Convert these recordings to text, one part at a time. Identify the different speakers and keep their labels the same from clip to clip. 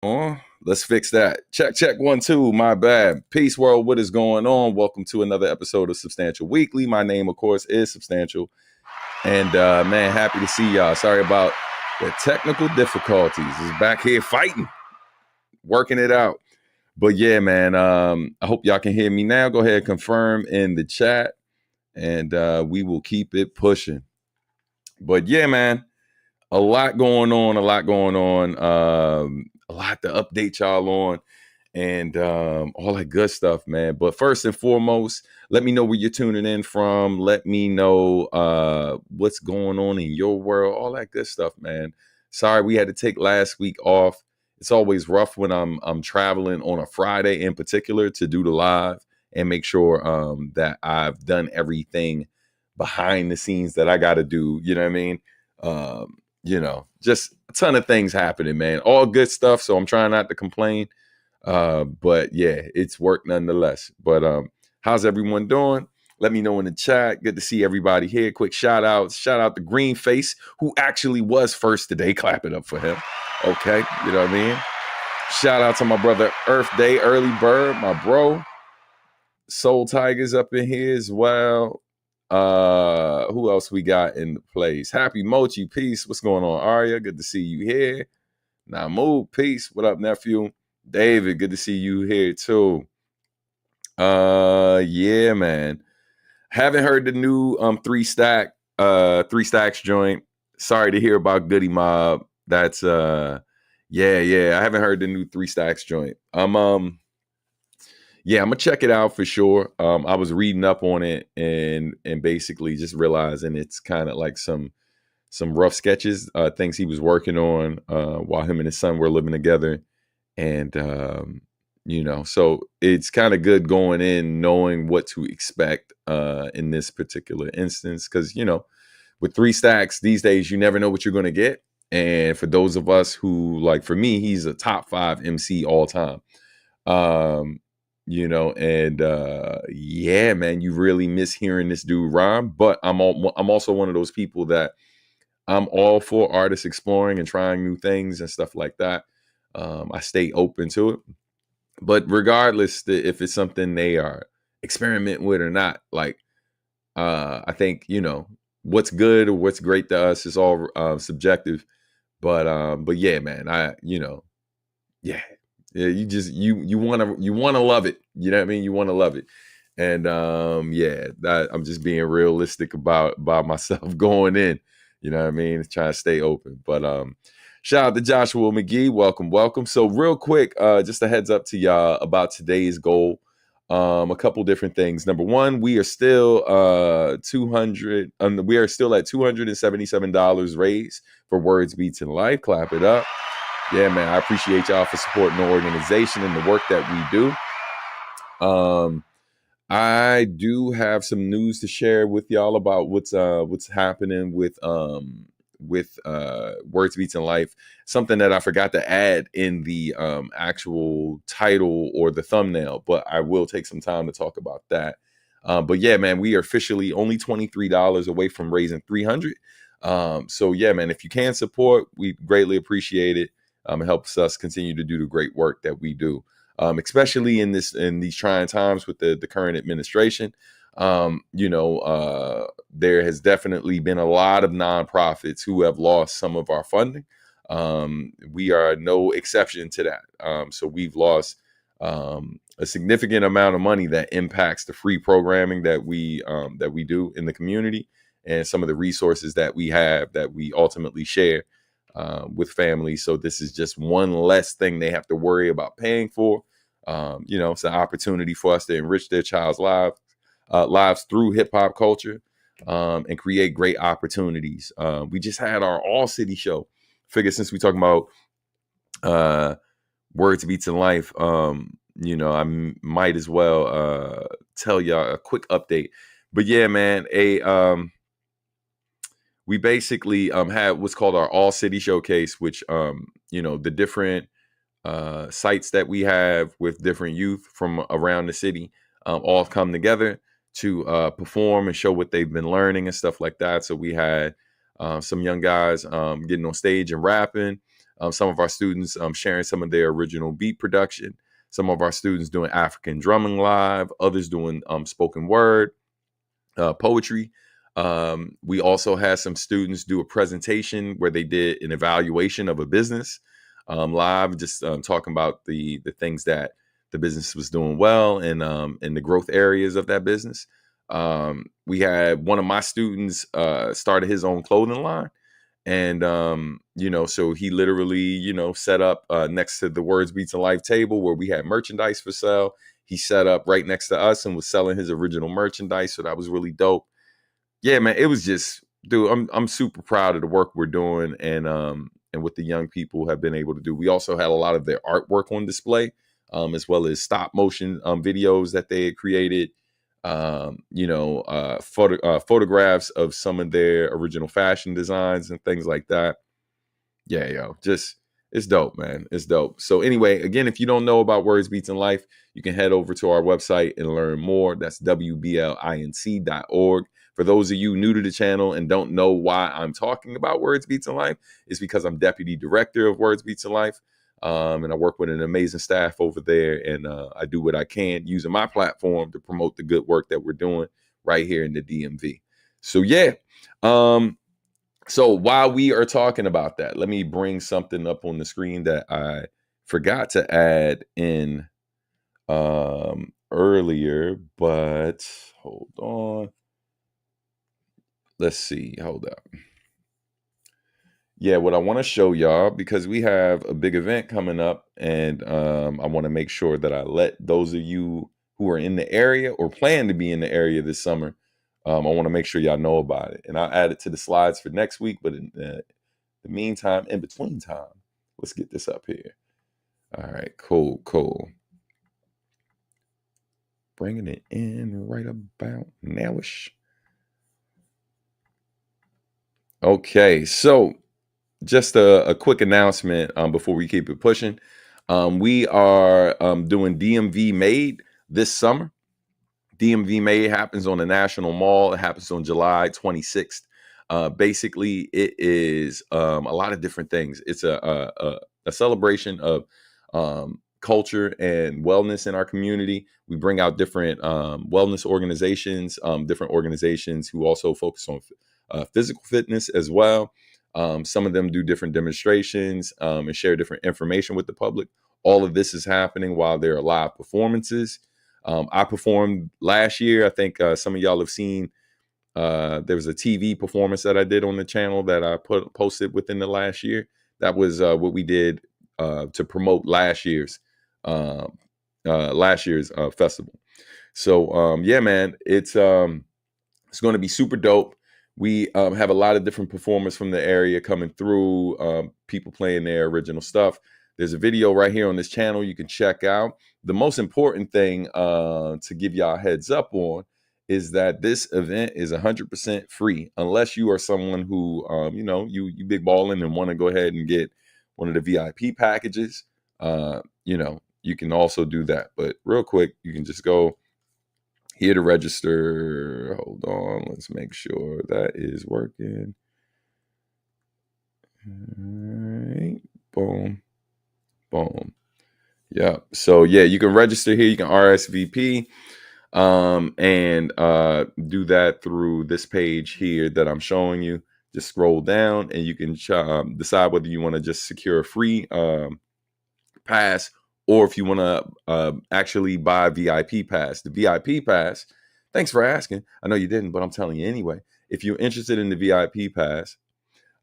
Speaker 1: Oh, let's fix that. Check, check, 1, 2. My bad. Peace, world. What is going on? Welcome to another episode of Substantial Weekly. My name, of course, is Substantial. And man, happy to see y'all. Sorry about the technical difficulties. Is back here fighting, working it out. But yeah, man, I hope y'all can hear me now. Go ahead and confirm in the chat, and we will keep it pushing. But yeah, man, a lot going on, a lot to update y'all on, and all that good stuff, man. But first and foremost, let me know where you're tuning in from. Let me know what's going on in your world, all that good stuff, man. Sorry we had to take last week off. It's always rough when I'm traveling on a Friday in particular to do the live and make sure that I've done everything behind the scenes that I got to do. You know what I mean? just a ton of things happening, man. All good stuff. So I'm trying not to complain. But yeah, it's work nonetheless. But how's everyone doing? Let me know in the chat. Good to see everybody here. Quick shout out to Greenface, who actually was first today. Clap it up for him. Okay, you know what I mean? Shout out to my brother Earth Day, Early Bird, my bro. Soul Tigers up in here as well. Who else we got in the place? Happy Mochi, peace. What's going on, Arya? Good to see you here. Namu, peace. What up, nephew? David, good to see you here too. Yeah, man. Haven't heard the new three stacks joint. Sorry to hear about Goody Mob. That's yeah. I haven't heard the new 3 stacks joint. Yeah, I'm gonna check it out for sure. I was reading up on it and basically just realizing it's kind of like some rough sketches, things he was working on while him and his son were living together. And so it's kind of good going in knowing what to expect in this particular instance, because with 3 stacks these days you never know what you're going to get. And for those of us who, like, for me, he's a top 5 MC all time. Yeah, man, you really miss hearing this dude rhyme. But I'm also one of those people that I'm all for artists exploring and trying new things and stuff like that. I stay open to it. But regardless if it's something they are experimenting with or not, like, I think, what's good or what's great to us is all subjective. But yeah, man, yeah, you want to love it. You know what I mean? You want to love it. And yeah, I'm just being realistic about myself going in. You know what I mean? Trying to stay open. But shout out to Joshua McGee. Welcome. So real quick, just a heads up to y'all about today's goal. A couple different things. Number one, we are still we are still at $277 raised for Words Beats in Life. Clap it up. Yeah, man, I appreciate y'all for supporting the organization and the work that we do. I do have some news to share with y'all about what's happening with Words Beats in Life. Something that I forgot to add in the actual title or the thumbnail, but I will take some time to talk about that. But yeah, man, we are officially only $23 away from raising $300. So yeah, man, if you can support, we greatly appreciate it. It helps us continue to do the great work that we do, especially in these trying times with the current administration. There has definitely been a lot of nonprofits who have lost some of our funding. We are no exception to that. So we've lost a significant amount of money that impacts the free programming that we do in the community, and some of the resources that we have that we ultimately share with families. So this is just one less thing they have to worry about paying for. It's an opportunity for us to enrich their child's lives through hip hop culture, and create great opportunities. We just had our All City show. Figure, since we talking about Words Beats in Life, I might as well tell y'all a quick update. But yeah, man, we basically had what's called our All City Showcase, which the different sites that we have with different youth from around the city all come together to perform and show what they've been learning and stuff like that. So we had some young guys getting on stage and rapping, some of our students sharing some of their original beat production, some of our students doing African drumming live, others doing spoken word, poetry. We also had some students do a presentation where they did an evaluation of a business live, just talking about the things that the business was doing well and the growth areas of that business. We had one of my students started his own clothing line. And, so he literally, set up next to the Words Beats in Life table where we had merchandise for sale. He set up right next to us and was selling his original merchandise. So that was really dope. Yeah, man, it was just, dude, I'm super proud of the work we're doing and what the young people have been able to do. We also had a lot of their artwork on display, as well as stop motion videos that they had created, photographs of some of their original fashion designs and things like that. Yeah, yo, just it's dope, man. It's dope. So anyway, again, if you don't know about Words Beats and Life, you can head over to our website and learn more. That's wblinc.org. For those of you new to the channel and don't know why I'm talking about Words Beats and Life, it's because I'm deputy director of Words Beats and Life. And I work with an amazing staff over there, and I do what I can using my platform to promote the good work that we're doing right here in the DMV. So yeah, so while we are talking about that, let me bring something up on the screen that I forgot to add in earlier, but hold on. Let's see. Hold up. Yeah, what I want to show y'all, because we have a big event coming up, and I want to make sure that I let those of you who are in the area or plan to be in the area this summer, I want to make sure y'all know about it. And I'll add it to the slides for next week, but in the meantime, in between time, let's get this up here. All right, cool. Bringing it in right about nowish. Okay, so just a quick announcement before we keep it pushing. We are doing DMV Made this summer. DMV Made happens on the National Mall. It happens on July 26th. Basically, it is a lot of different things. It's a celebration of culture and wellness in our community. We bring out different wellness organizations, different organizations who also focus on physical fitness as well. Some of them do different demonstrations and share different information with the public. All of this is happening while there are live performances. I performed last year. I think some of y'all have seen. There was a TV performance that I did on the channel that I posted within the last year. That was what we did to promote last year's festival. So yeah, man, it's going to be super dope. We have a lot of different performers from the area coming through, people playing their original stuff. There's a video right here on this channel you can check out. The most important thing to give y'all a heads up on is that this event is 100% free, unless you are someone who, you big balling and want to go ahead and get one of the VIP packages. You can also do that. But real quick, you can just go here to register. Hold on, let's make sure that is working. All right, boom. Yeah. So yeah, you can register here. You can RSVP and do that through this page here that I'm showing you. Just scroll down and you can decide whether you want to just secure a free pass, or if you want to actually buy a VIP pass. The VIP pass, thanks for asking. I know you didn't, but I'm telling you anyway. If you're interested in the VIP pass,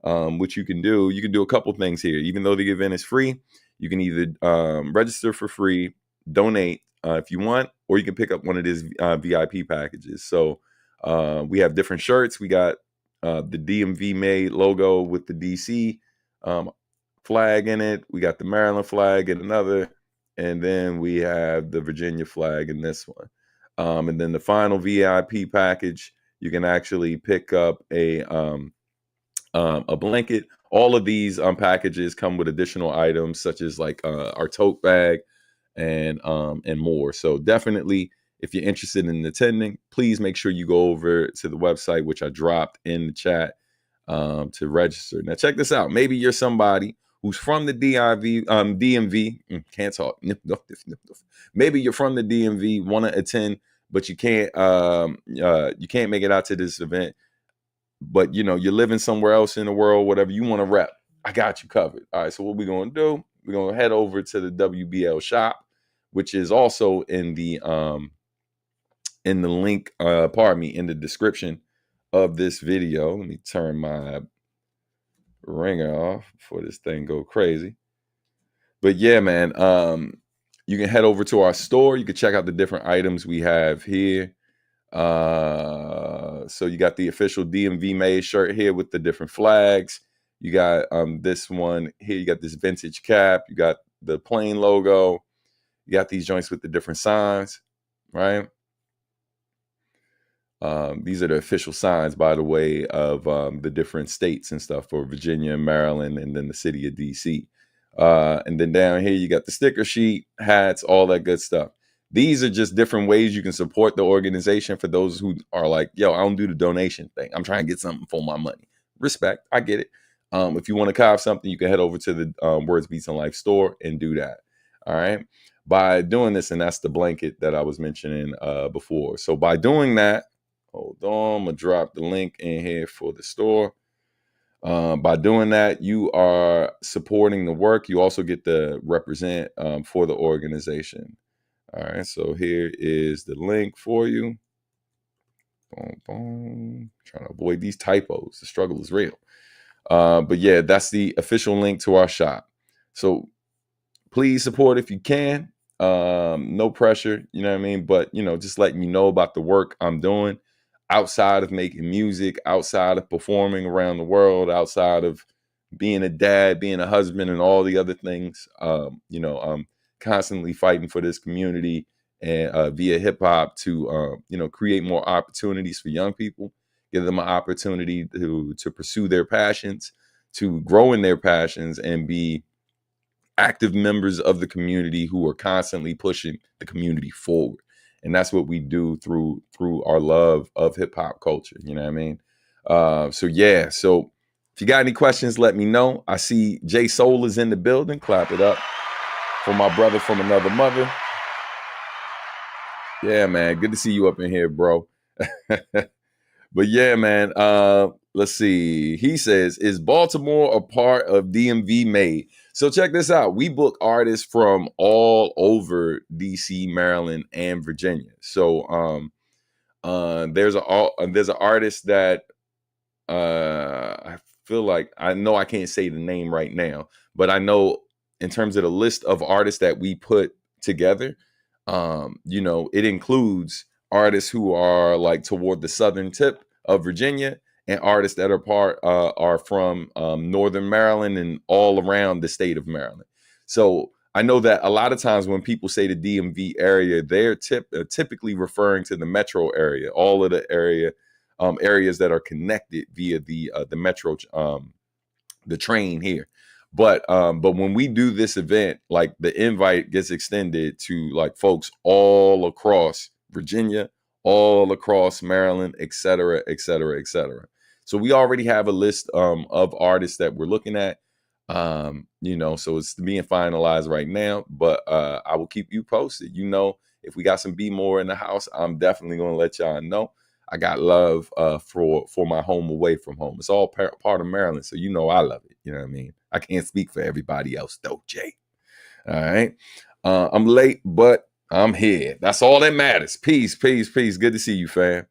Speaker 1: which you can do a couple things here. Even though the event is free, you can either register for free, donate if you want, or you can pick up one of these VIP packages. So we have different shirts. We got the DMV Made logo with the DC flag in it. We got the Maryland flag in another, and then we have the Virginia flag in this one. And then the final VIP package, you can actually pick up a blanket. All of these packages come with additional items such as like our tote bag and more. So definitely, if you're interested in attending, please make sure you go over to the website, which I dropped in the chat, to register. Now check this out. Maybe you're somebody who's from the DMV. Can't talk. Maybe you're from the DMV, want to attend, but you can't make it out to this event. But you're living somewhere else in the world, whatever you want to rep, I got you covered. All right, so what we're going to do, we're going to head over to the WBL shop, which is also in the link, in the description of this video. Let me turn my ringer off before this thing go crazy. But yeah, man, you can head over to our store. You can check out the different items we have here. So you got the official DMV Made shirt here with the different flags. You got this one here. You got this vintage cap. You got the plain logo. You got these joints with the different signs, right? These are the official signs, by the way, of the different states and stuff for Virginia, Maryland, and then the city of DC. And then down here, you got the sticker sheet, hats, all that good stuff. These are just different ways you can support the organization for those who are like, yo, I don't do the donation thing. I'm trying to get something for my money. Respect. I get it. If you want to carve something, you can head over to the Words Beats and Life store and do that. All right. By doing this, and that's the blanket that I was mentioning before. So by doing that, hold on, I'm going to drop the link in here for the store. By doing that, you are supporting the work. You also get to represent for the organization. All right, so here is the link for you. Boom, boom. Trying to avoid these typos. The struggle is real. But yeah, that's the official link to our shop. So please support if you can. No pressure, you know what I mean? But, just letting you know about the work I'm doing outside of making music, outside of performing around the world, outside of being a dad, being a husband, and all the other things. I'm constantly fighting for this community and via hip hop to, create more opportunities for young people, give them an opportunity to pursue their passions, to grow in their passions, and be active members of the community who are constantly pushing the community forward. And that's what we do through our love of hip hop culture. You know what I mean? So if you got any questions, let me know. I see Jay Soul is in the building. Clap it up for my brother from another mother. Yeah, man. Good to see you up in here, bro. But yeah, man. Let's see. He says, is Baltimore a part of DMV made? So check this out. We book artists from all over DC, Maryland, and Virginia. So there's an artist that I feel like, I know I can't say the name right now, but I know in terms of the list of artists that we put together, it includes artists who are like toward the southern tip of Virginia, and artists that are from Northern Maryland and all around the state of Maryland. So I know that a lot of times when people say the DMV area, they're typically referring to the metro area, all of the areas that are connected via the metro, the train here. But when we do this event, like the invite gets extended to like folks all across Virginia, all across Maryland, et cetera, et cetera, et cetera. So we already have a list of artists that we're looking at. So it's being finalized right now, but I will keep you posted. If we got some B more in the house, I'm definitely going to let y'all know. I got love for my home away from home. It's all part of Maryland, so I love it. You know what I mean? I can't speak for everybody else though, Jay. All right. I'm late, but I'm here. That's all that matters. Peace, peace, peace. Good to see you, fam.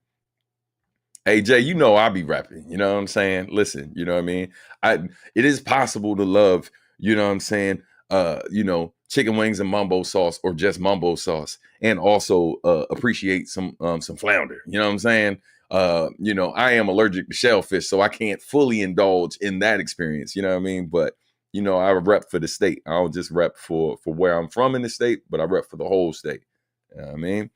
Speaker 1: Hey, Jay, I be rapping. You know what I'm saying? Listen, you know what I mean? It is possible to love, you know what I'm saying? Chicken wings and mumbo sauce, or just mumbo sauce, and also appreciate some flounder. You know what I'm saying? I am allergic to shellfish, so I can't fully indulge in that experience. You know what I mean? But I rep for the state. I don't just rep for where I'm from in the state, but I rep for the whole state. You know what I mean?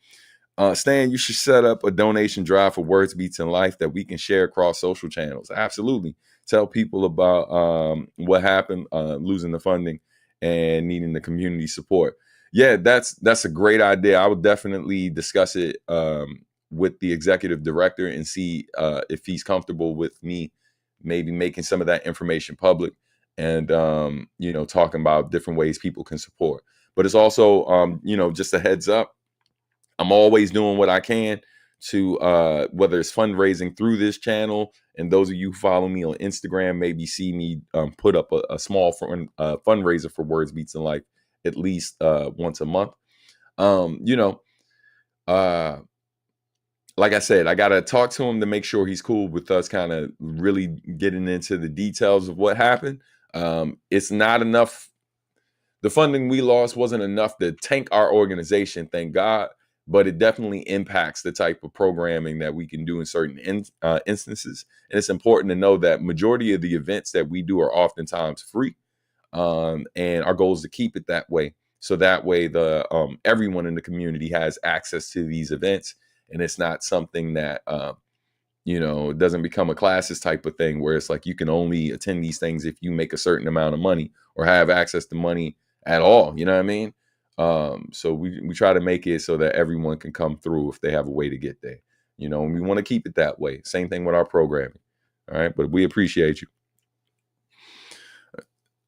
Speaker 1: Stan, you should set up a donation drive for Words, Beats, and Life that we can share across social channels. Absolutely. Tell people about what happened, losing the funding and needing the community support. Yeah, that's a great idea. I would definitely discuss it with the executive director and see if he's comfortable with me maybe making some of that information public and, talking about different ways people can support. But it's also, just a heads up. I'm always doing what I can to whether it's fundraising through this channel, and those of you who follow me on Instagram maybe see me put up a small fundraiser for Words, Beats, and Life at least once a month. Like I said, I got to talk to him to make sure he's cool with us kind of really getting into the details of what happened. It's not enough. The funding we lost wasn't enough to tank our organization, thank God. But it definitely impacts the type of programming that we can do in certain instances. And it's important to know that majority of the events that we do are oftentimes free. And our goal is to keep it that way. So that way everyone in the community has access to these events and it's not something that it doesn't become a classes type of thing where it's like you can only attend these things if you make a certain amount of money or have access to money at all. You know what I mean? So we try to make it so that everyone can come through if they have a way to get there. And we want to keep it that way. Same thing with our programming. All right, but we appreciate you.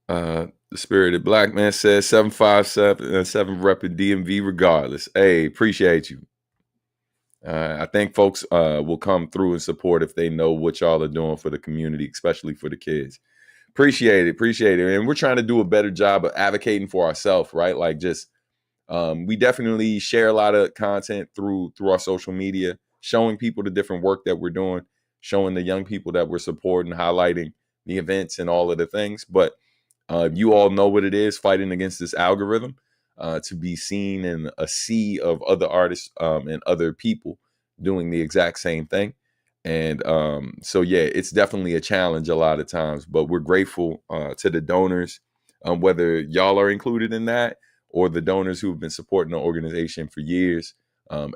Speaker 1: The Spirited Black Man says 757 repping DMV regardless. Hey, appreciate you. I think folks will come through and support if they know what y'all are doing for the community, especially for the kids. Appreciate it. And we're trying to do a better job of advocating for ourselves, right? Like just we definitely share a lot of content through our social media, showing people the different work that we're doing, showing the young people that we're supporting, highlighting the events and all of the things. But you all know what it is, fighting against this algorithm, to be seen in a sea of other artists and other people doing the exact same thing. And so, yeah, it's definitely a challenge a lot of times, but we're grateful to the donors, whether y'all are included in that or the donors who've been supporting the organization for years,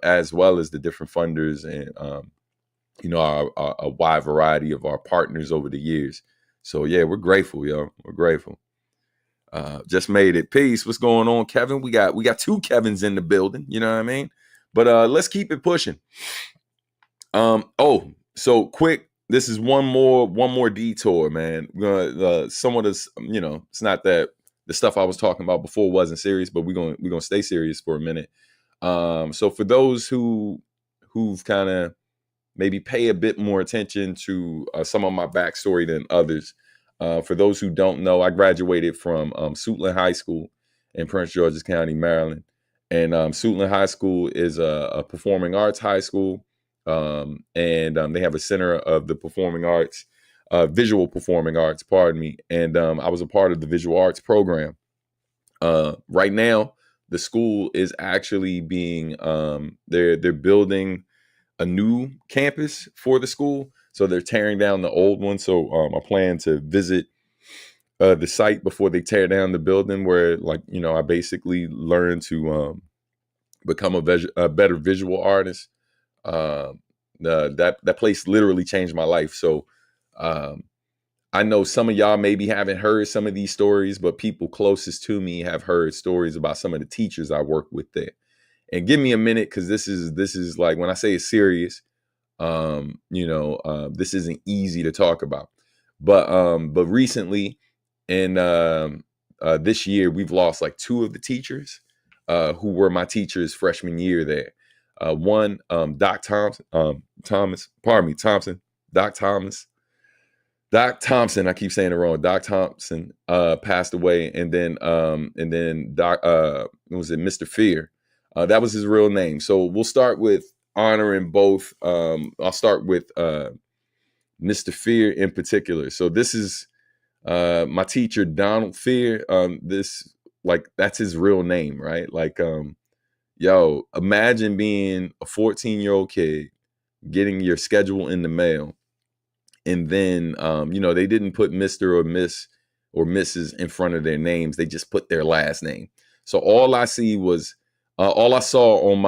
Speaker 1: as well as the different funders and, a wide variety of our partners over the years. So, yeah, we're grateful, yo. We're grateful. Just made it. Peace. What's going on, Kevin? We got two Kevins in the building. You know what I mean? But let's keep it pushing. So quick. This is one more detour, man. Some of this, it's not that the stuff I was talking about before wasn't serious, but we're gonna stay serious for a minute. So for those who've kind of maybe pay a bit more attention to some of my backstory than others. For those who don't know, I graduated from Suitland High School in Prince George's County, Maryland. And Suitland High School is a performing arts high school. And they have a center of the performing arts, visual performing arts, pardon me. And I was a part of the visual arts program. Right now, the school is actually being, they're building a new campus for the school. So they're tearing down the old one. So I plan to visit the site before they tear down the building where, I basically learned to become a better visual artist. That place literally changed my life. So I know some of y'all maybe haven't heard some of these stories, but people closest to me have heard stories about some of the teachers I work with there. And give me a minute, because this is like, when I say it's serious, this isn't easy to talk about. But recently, in this year, we've lost like two of the teachers who were my teachers freshman year there. One, Doc Thompson. Doc Thompson, I keep saying it wrong. Doc Thompson passed away, and then Doc was it Mr. Fear? That was his real name. So we'll start with honoring both. I'll start with Mr. Fear in particular. So this is my teacher, Donald Fear. That's his real name, right? Imagine being a 14-year-old kid, getting your schedule in the mail, and then they didn't put Mr. or Miss or Mrs. in front of their names. They just put their last name. So all I saw on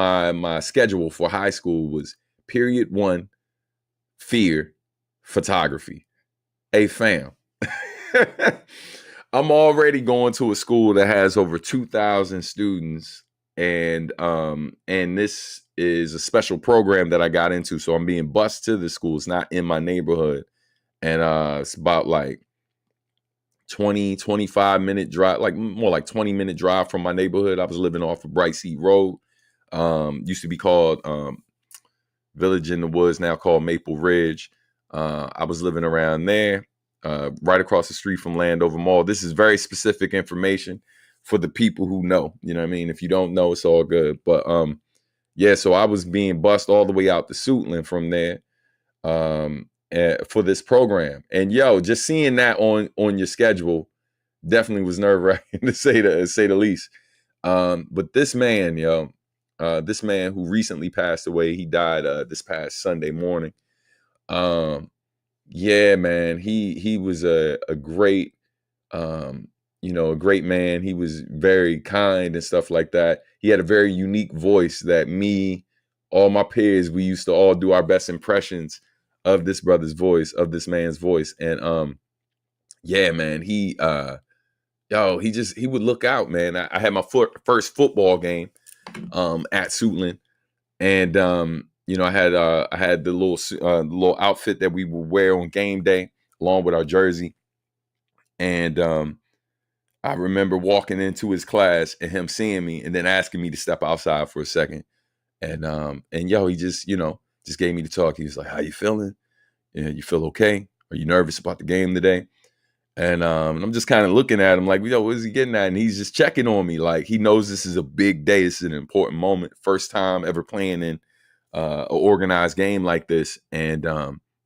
Speaker 1: my schedule for high school was period 1, fear, photography. Hey fam, I'm already going to a school that has over 2,000 students, and this is a special program that I got into. So I'm being bused to the school. It's not in my neighborhood, and it's about like 25 minute drive, like more like 20-minute drive from my neighborhood. I was living off of Bright Seat Road. Used to be called Village in the Woods, now called Maple Ridge. I was living around there, right across the street from Landover Mall. This is very specific information for the people who know. You know what I mean? If you don't know, it's all good. But so I was being bused all the way out to Suitland from there for this program. And just seeing that on your schedule definitely was nerve-wracking to say the least. But this man, this man who recently passed away, he died this past Sunday morning. Man, he was a great, a great man. He was very kind and stuff like that. He had a very unique voice that me, all my peers, we used to all do our best impressions of this brother's voice, of this man's voice. And yeah, man, he would look out, man. I had my first football game at Suitland, and I had the little outfit that we would wear on game day along with our jersey. And I remember walking into his class and him seeing me and then asking me to step outside for a second. And he just gave me the talk. He was like, "How you feeling? Yeah, you feel okay? Are you nervous about the game today?" And I'm just kind of looking at him like, what is he getting at? And he's just checking on me. Like, he knows this is a big day. This is an important moment. First time ever playing in an organized game like this. And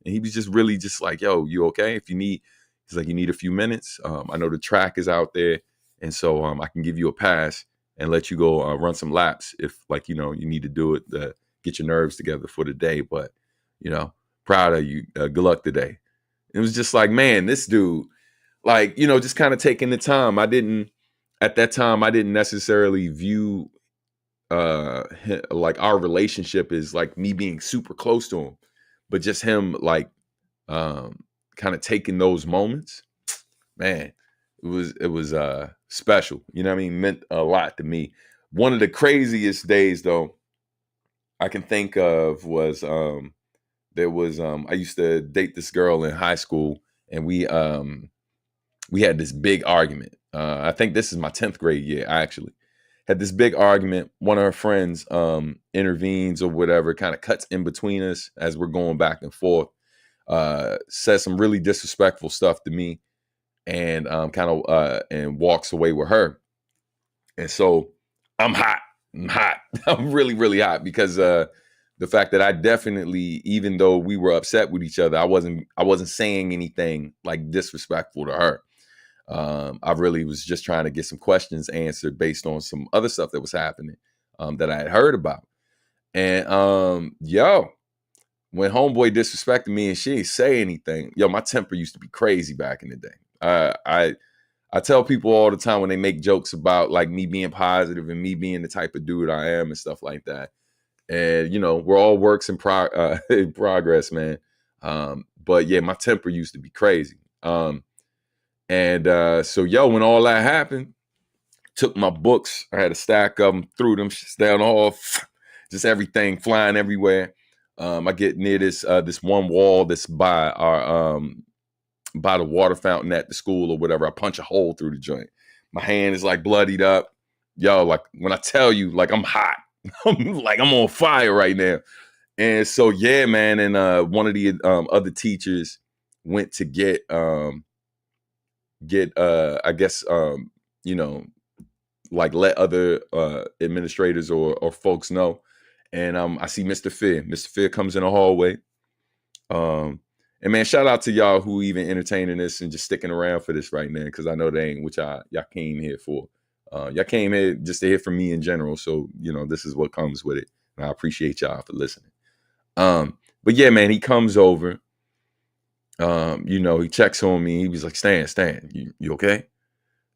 Speaker 1: he was just really just like, "Yo, you okay? If you need," he's like, "you need a few minutes. I know the track is out there. And so I can give you a pass and let you go run some laps if you need to do it to get your nerves together for the day. But, proud of you. Good luck today." It was just like, man, this dude, just kind of taking the time. At that time, I didn't necessarily view like our relationship is like me being super close to him, but just him kind of taking those moments, man, it was special. You know what I mean? Meant a lot to me. One of the craziest days though I can think of was I used to date this girl in high school, and we had this big argument. I think this is my 10th grade year. I actually had this big argument. One of her friends intervenes or whatever, kind of cuts in between us as we're going back and forth, says some really disrespectful stuff to me, and and walks away with her. And so I'm hot. I'm hot. I'm really, really hot because the fact that I definitely, even though we were upset with each other, I wasn't saying anything like disrespectful to her. I really was just trying to get some questions answered based on some other stuff that was happening that I had heard about. And when homeboy disrespected me and she didn't say anything, my temper used to be crazy back in the day. I tell people all the time when they make jokes about like me being positive and me being the type of dude I am and stuff like that. And we're all works in progress, man. But yeah, my temper used to be crazy. So when all that happened, took my books, I had a stack of them, threw them down the hall, just everything flying everywhere. I get near this one wall that's by by the water fountain at the school or whatever. I punch a hole through the joint. My hand is like bloodied up. Like when I tell you, like I'm hot, I'm on fire right now. And so yeah, man. And one of the other teachers went to get I guess let other administrators or folks know. And I see Mr. Fear. Mr. Fear comes in the hallway. And man, shout out to y'all who even entertaining this and just sticking around for this right now, because I know they ain't what y'all came here for. Y'all came here just to hear from me in general. So, this is what comes with it. And I appreciate y'all for listening. But yeah, man, he comes over. He checks on me. He was like, Stan, you okay? And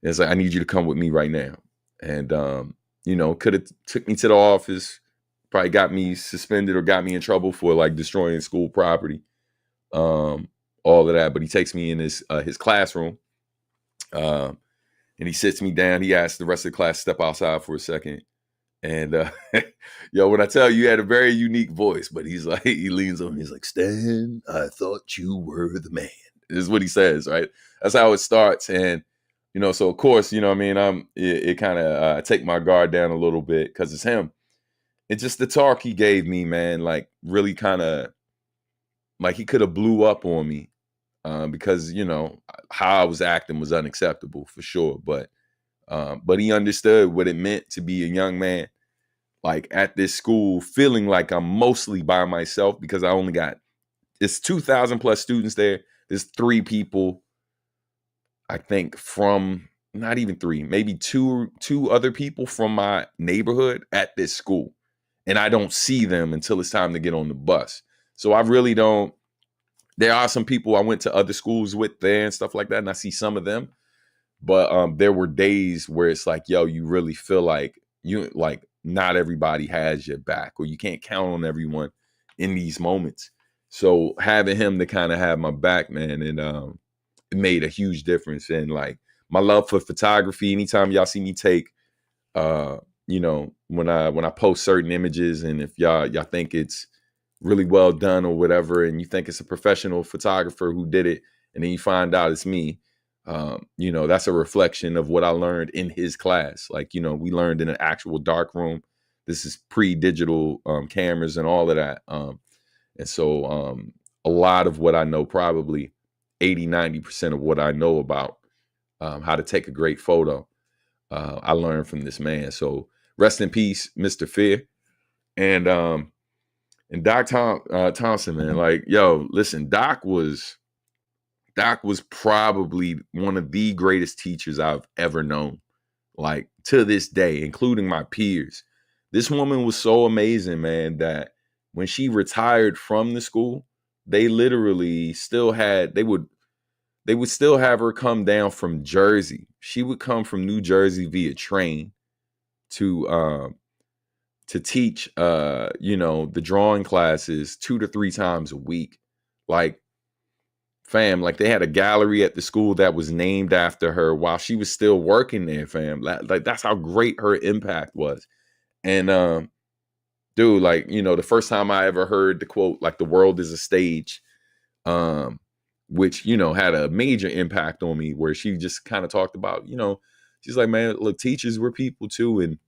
Speaker 1: it's like, I need you to come with me right now. And, could have took me to the office, probably got me suspended or got me in trouble for like destroying school property. All of that, but he takes me in his classroom, and he sits me down. He asks the rest of the class to step outside for a second. And when I tell you, he had a very unique voice, but he's like, he leans on me, he's like, Stan, I thought you were the man. This is what he says, right? That's how it starts. And so of course, what I mean, it kind of take my guard down a little bit because it's him. It's just the talk he gave me, man, like really kind of like he could have blew up on me because how I was acting was unacceptable for sure. But he understood what it meant to be a young man like at this school, feeling like I'm mostly by myself because I only got it's 2,000 plus students there. There's 3 people, I think, from not even 3, maybe two other people from my neighborhood at this school, and I don't see them until it's time to get on the bus. So I really don't. There are some people I went to other schools with there and stuff like that, and I see some of them. But there were days where it's like, yo, you really feel like not everybody has your back, or you can't count on everyone in these moments. So having him to kind of have my back, man, and it made a huge difference. And like my love for photography, anytime y'all see me take when I post certain images, and if y'all think it's really well done or whatever, and you think it's a professional photographer who did it, and then you find out it's me, that's a reflection of what I learned in his class. Like, we learned in an actual dark room. This is pre-digital cameras and all of that. And so a lot of what I know, probably 80-90% of what I know about how to take a great photo, I learned from this man. So rest in peace, Mr. Fear. And Doc Thompson, man, like, yo, listen, Doc was probably one of the greatest teachers I've ever known, like to this day, including my peers. This woman was so amazing, man, that when she retired from the school, they literally still they would still have her come down from Jersey. She would come from New Jersey via train to teach the drawing classes 2 to 3 times a week. Like, fam, like they had a gallery at the school that was named after her while she was still working there, fam. Like that's how great her impact was. And dude, like, the first time I ever heard the quote, like, the world is a stage, which, had a major impact on me, where she just kind of talked about, she's like, man, look, teachers, we're people too. And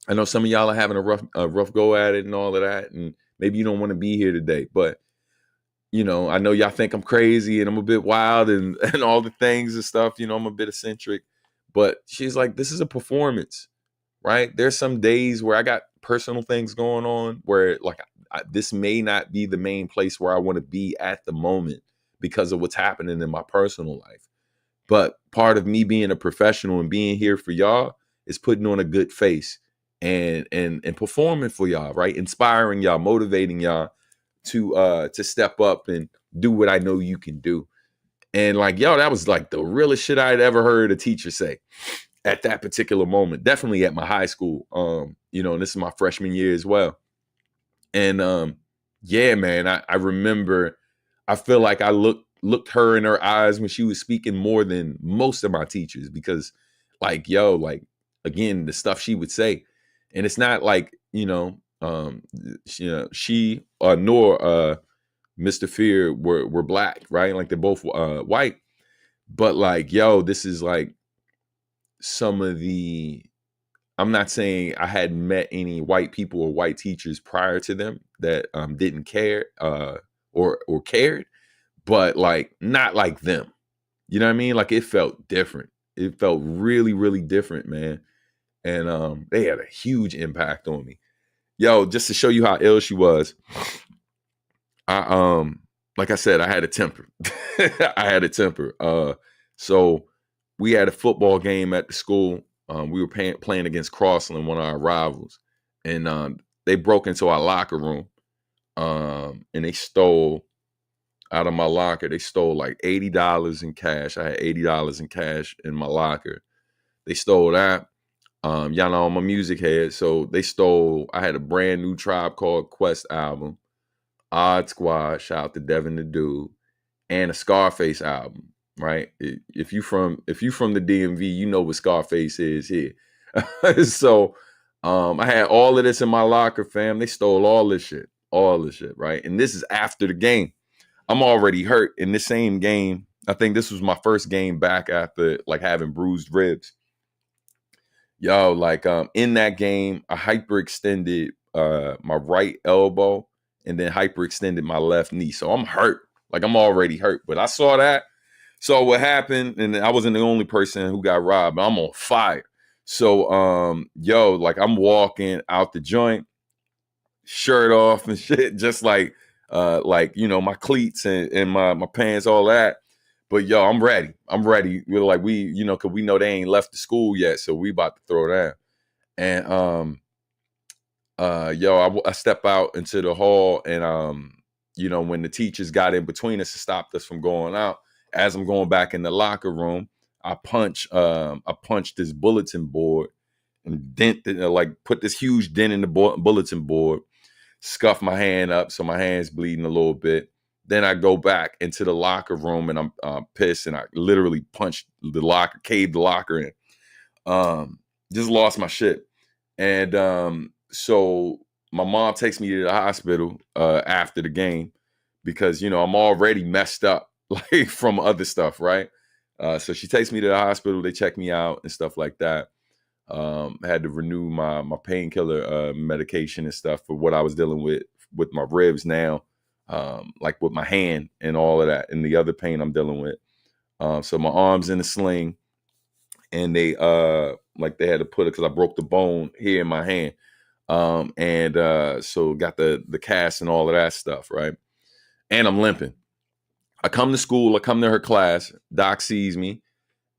Speaker 1: I know some of y'all are having a rough go at it and all of that. And maybe you don't want to be here today, but I know y'all think I'm crazy and I'm a bit wild and all the things and stuff, I'm a bit eccentric, but she's like, this is a performance, right? There's some days where I got personal things going on where, like, this may not be the main place where I want to be at the moment because of what's happening in my personal life. But part of me being a professional and being here for y'all is putting on a good face and performing for y'all, right? Inspiring y'all, motivating y'all to step up and do what I know you can do. And like, yo, that was like the realest shit I'd ever heard a teacher say at that particular moment. Definitely at my high school. And this is my freshman year as well. And yeah, man, I remember, I feel like I looked her in her eyes when she was speaking more than most of my teachers, because like, yo, like, again, the stuff she would say. And it's not like, she nor Mr. Fear were black, right? Like, they're both white. But like, yo, this is like some of I'm not saying I hadn't met any white people or white teachers prior to them that didn't care or cared, but like not like them. You know what I mean? Like, it felt different. It felt really, really different, man. And they had a huge impact on me. Yo, just to show you how ill she was, I like I said, I had a temper. I had a temper. So we had a football game at the school. We were playing against Crossland, one of our rivals, and they broke into our locker room, and they stole out of my locker. They stole like $80 in cash. I had $80 in cash in my locker. They stole that. Y'all know I'm a music head, so they stole. I had a brand new Tribe Called Quest album, Odd Squad, shout out to Devin the Dude, and a Scarface album. Right? If you from the DMV, you know what Scarface is here. So I had all of this in my locker, fam. They stole all this shit, right? And this is after the game. I'm already hurt in this same game. I think this was my first game back after like having bruised ribs. Yo, like in that game, I hyperextended my right elbow and then hyperextended my left knee. So I'm hurt. Like, I'm already hurt. But I saw that. So what happened, and I wasn't the only person who got robbed, but I'm on fire. So yo, like, I'm walking out the joint, shirt off and shit, just like my cleats and my pants, all that. But yo, I'm ready. We're like, cause we know they ain't left the school yet, so we about to throw down. And yo, I step out into the hall, and when the teachers got in between us and stopped us from going out, as I'm going back in the locker room, I punch this bulletin board, and like put this huge dent in the bulletin board, scuff my hand up so my hand's bleeding a little bit. Then I go back into the locker room and I'm pissed, and I literally punched the locker, caved the locker in. Just lost my shit. And so my mom takes me to the hospital after the game because, you know, I'm already messed up like from other stuff, right? So she takes me to the hospital. They check me out and stuff like that. I had to renew my painkiller medication and stuff for what I was dealing with my ribs now, like with my hand and all of that, and the other pain I'm dealing with. So my arm's in a sling, and they they had to put it because I broke the bone here in my hand, so got the cast and all of that stuff, right? And I'm limping. I come to school. I come to her class. Doc sees me,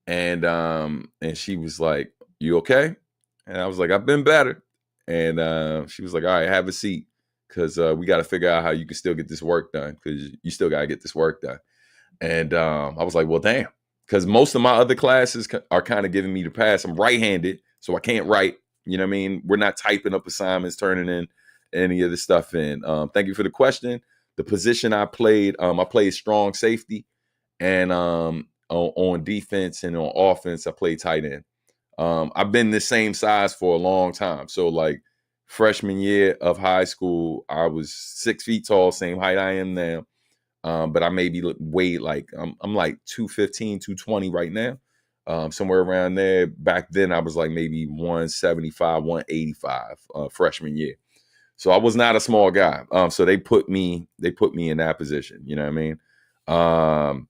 Speaker 1: and she was like, "You okay?" And I was like, "I've been better." And she was like, "All right, have a seat, because we got to figure out how you can still get this work done, because you still got to get this work done." And I was like, "Well, damn," because most of my other classes are kind of giving me the pass. I'm right-handed, so I can't write. You know what I mean? We're not typing up assignments, turning in any of this stuff in. Thank you for the question. The position I played strong safety, and on defense and on offense, I played tight end. I've been the same size for a long time. So like freshman year of high school, I was 6 feet tall, same height I am now. But I maybe weighed like, I'm like 215, 220 right now. Somewhere around there. Back then I was like maybe 175, 185 freshman year. So I was not a small guy. So they put me in that position. You know what I mean?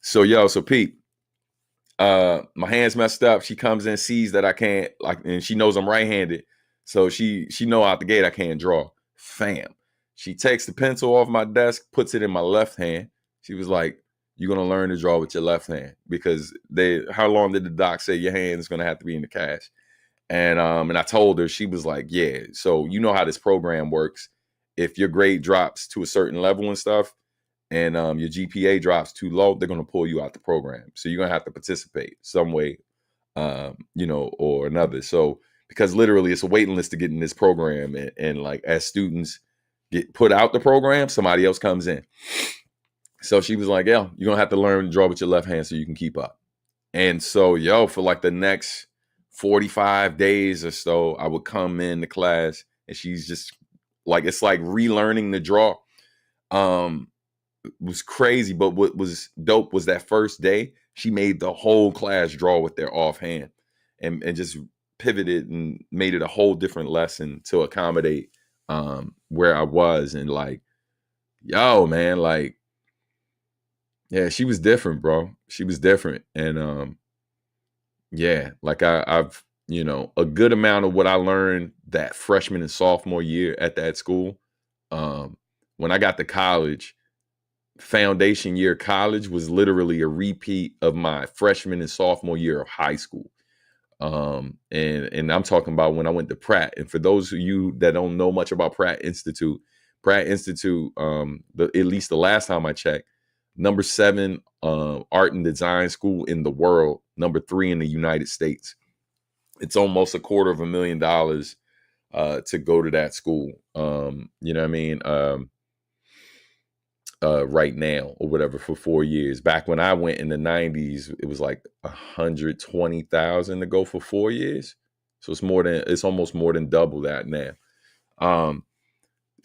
Speaker 1: So Pete, my hand's messed up. She comes in, sees that I can't, like, and she knows I'm right-handed. So she know out the gate I can't draw. Fam. She takes the pencil off my desk, puts it in my left hand. She was like, "You're gonna learn to draw with your left hand," because how long did the doc say your hand is gonna have to be in the cast? And I told her. She was like, "Yeah, so you know how this program works. If your grade drops to a certain level and stuff, and your GPA drops too low, they're going to pull you out the program. So you're going to have to participate some way, or another." So because literally it's a waiting list to get in this program, and like as students get put out the program, somebody else comes in. So she was like, "Yeah, you're going to have to learn to draw with your left hand so you can keep up." And so, for like the next 45 days or so, I would come in the class, and she's just like, it's like relearning to draw. Was crazy, but what was dope was that first day she made the whole class draw with their offhand, and just pivoted and made it a whole different lesson to accommodate where I was. And like, man, like, yeah, she was different, bro. She was different. And like I've a good amount of what I learned that freshman and sophomore year at that school, when I got to college, foundation year college was literally a repeat of my freshman and sophomore year of high school. And I'm talking about when I went to Pratt. And for those of you that don't know much about Pratt Institute, at least the last time I checked, number 7 art and design school in the world, number 3 in the United States. It's almost $250,000 to go to that school. You know what I mean? Right now or whatever, for 4 years. Back when I went in the 90s, it was like 120,000 to go for 4 years. So it's almost more than double that now.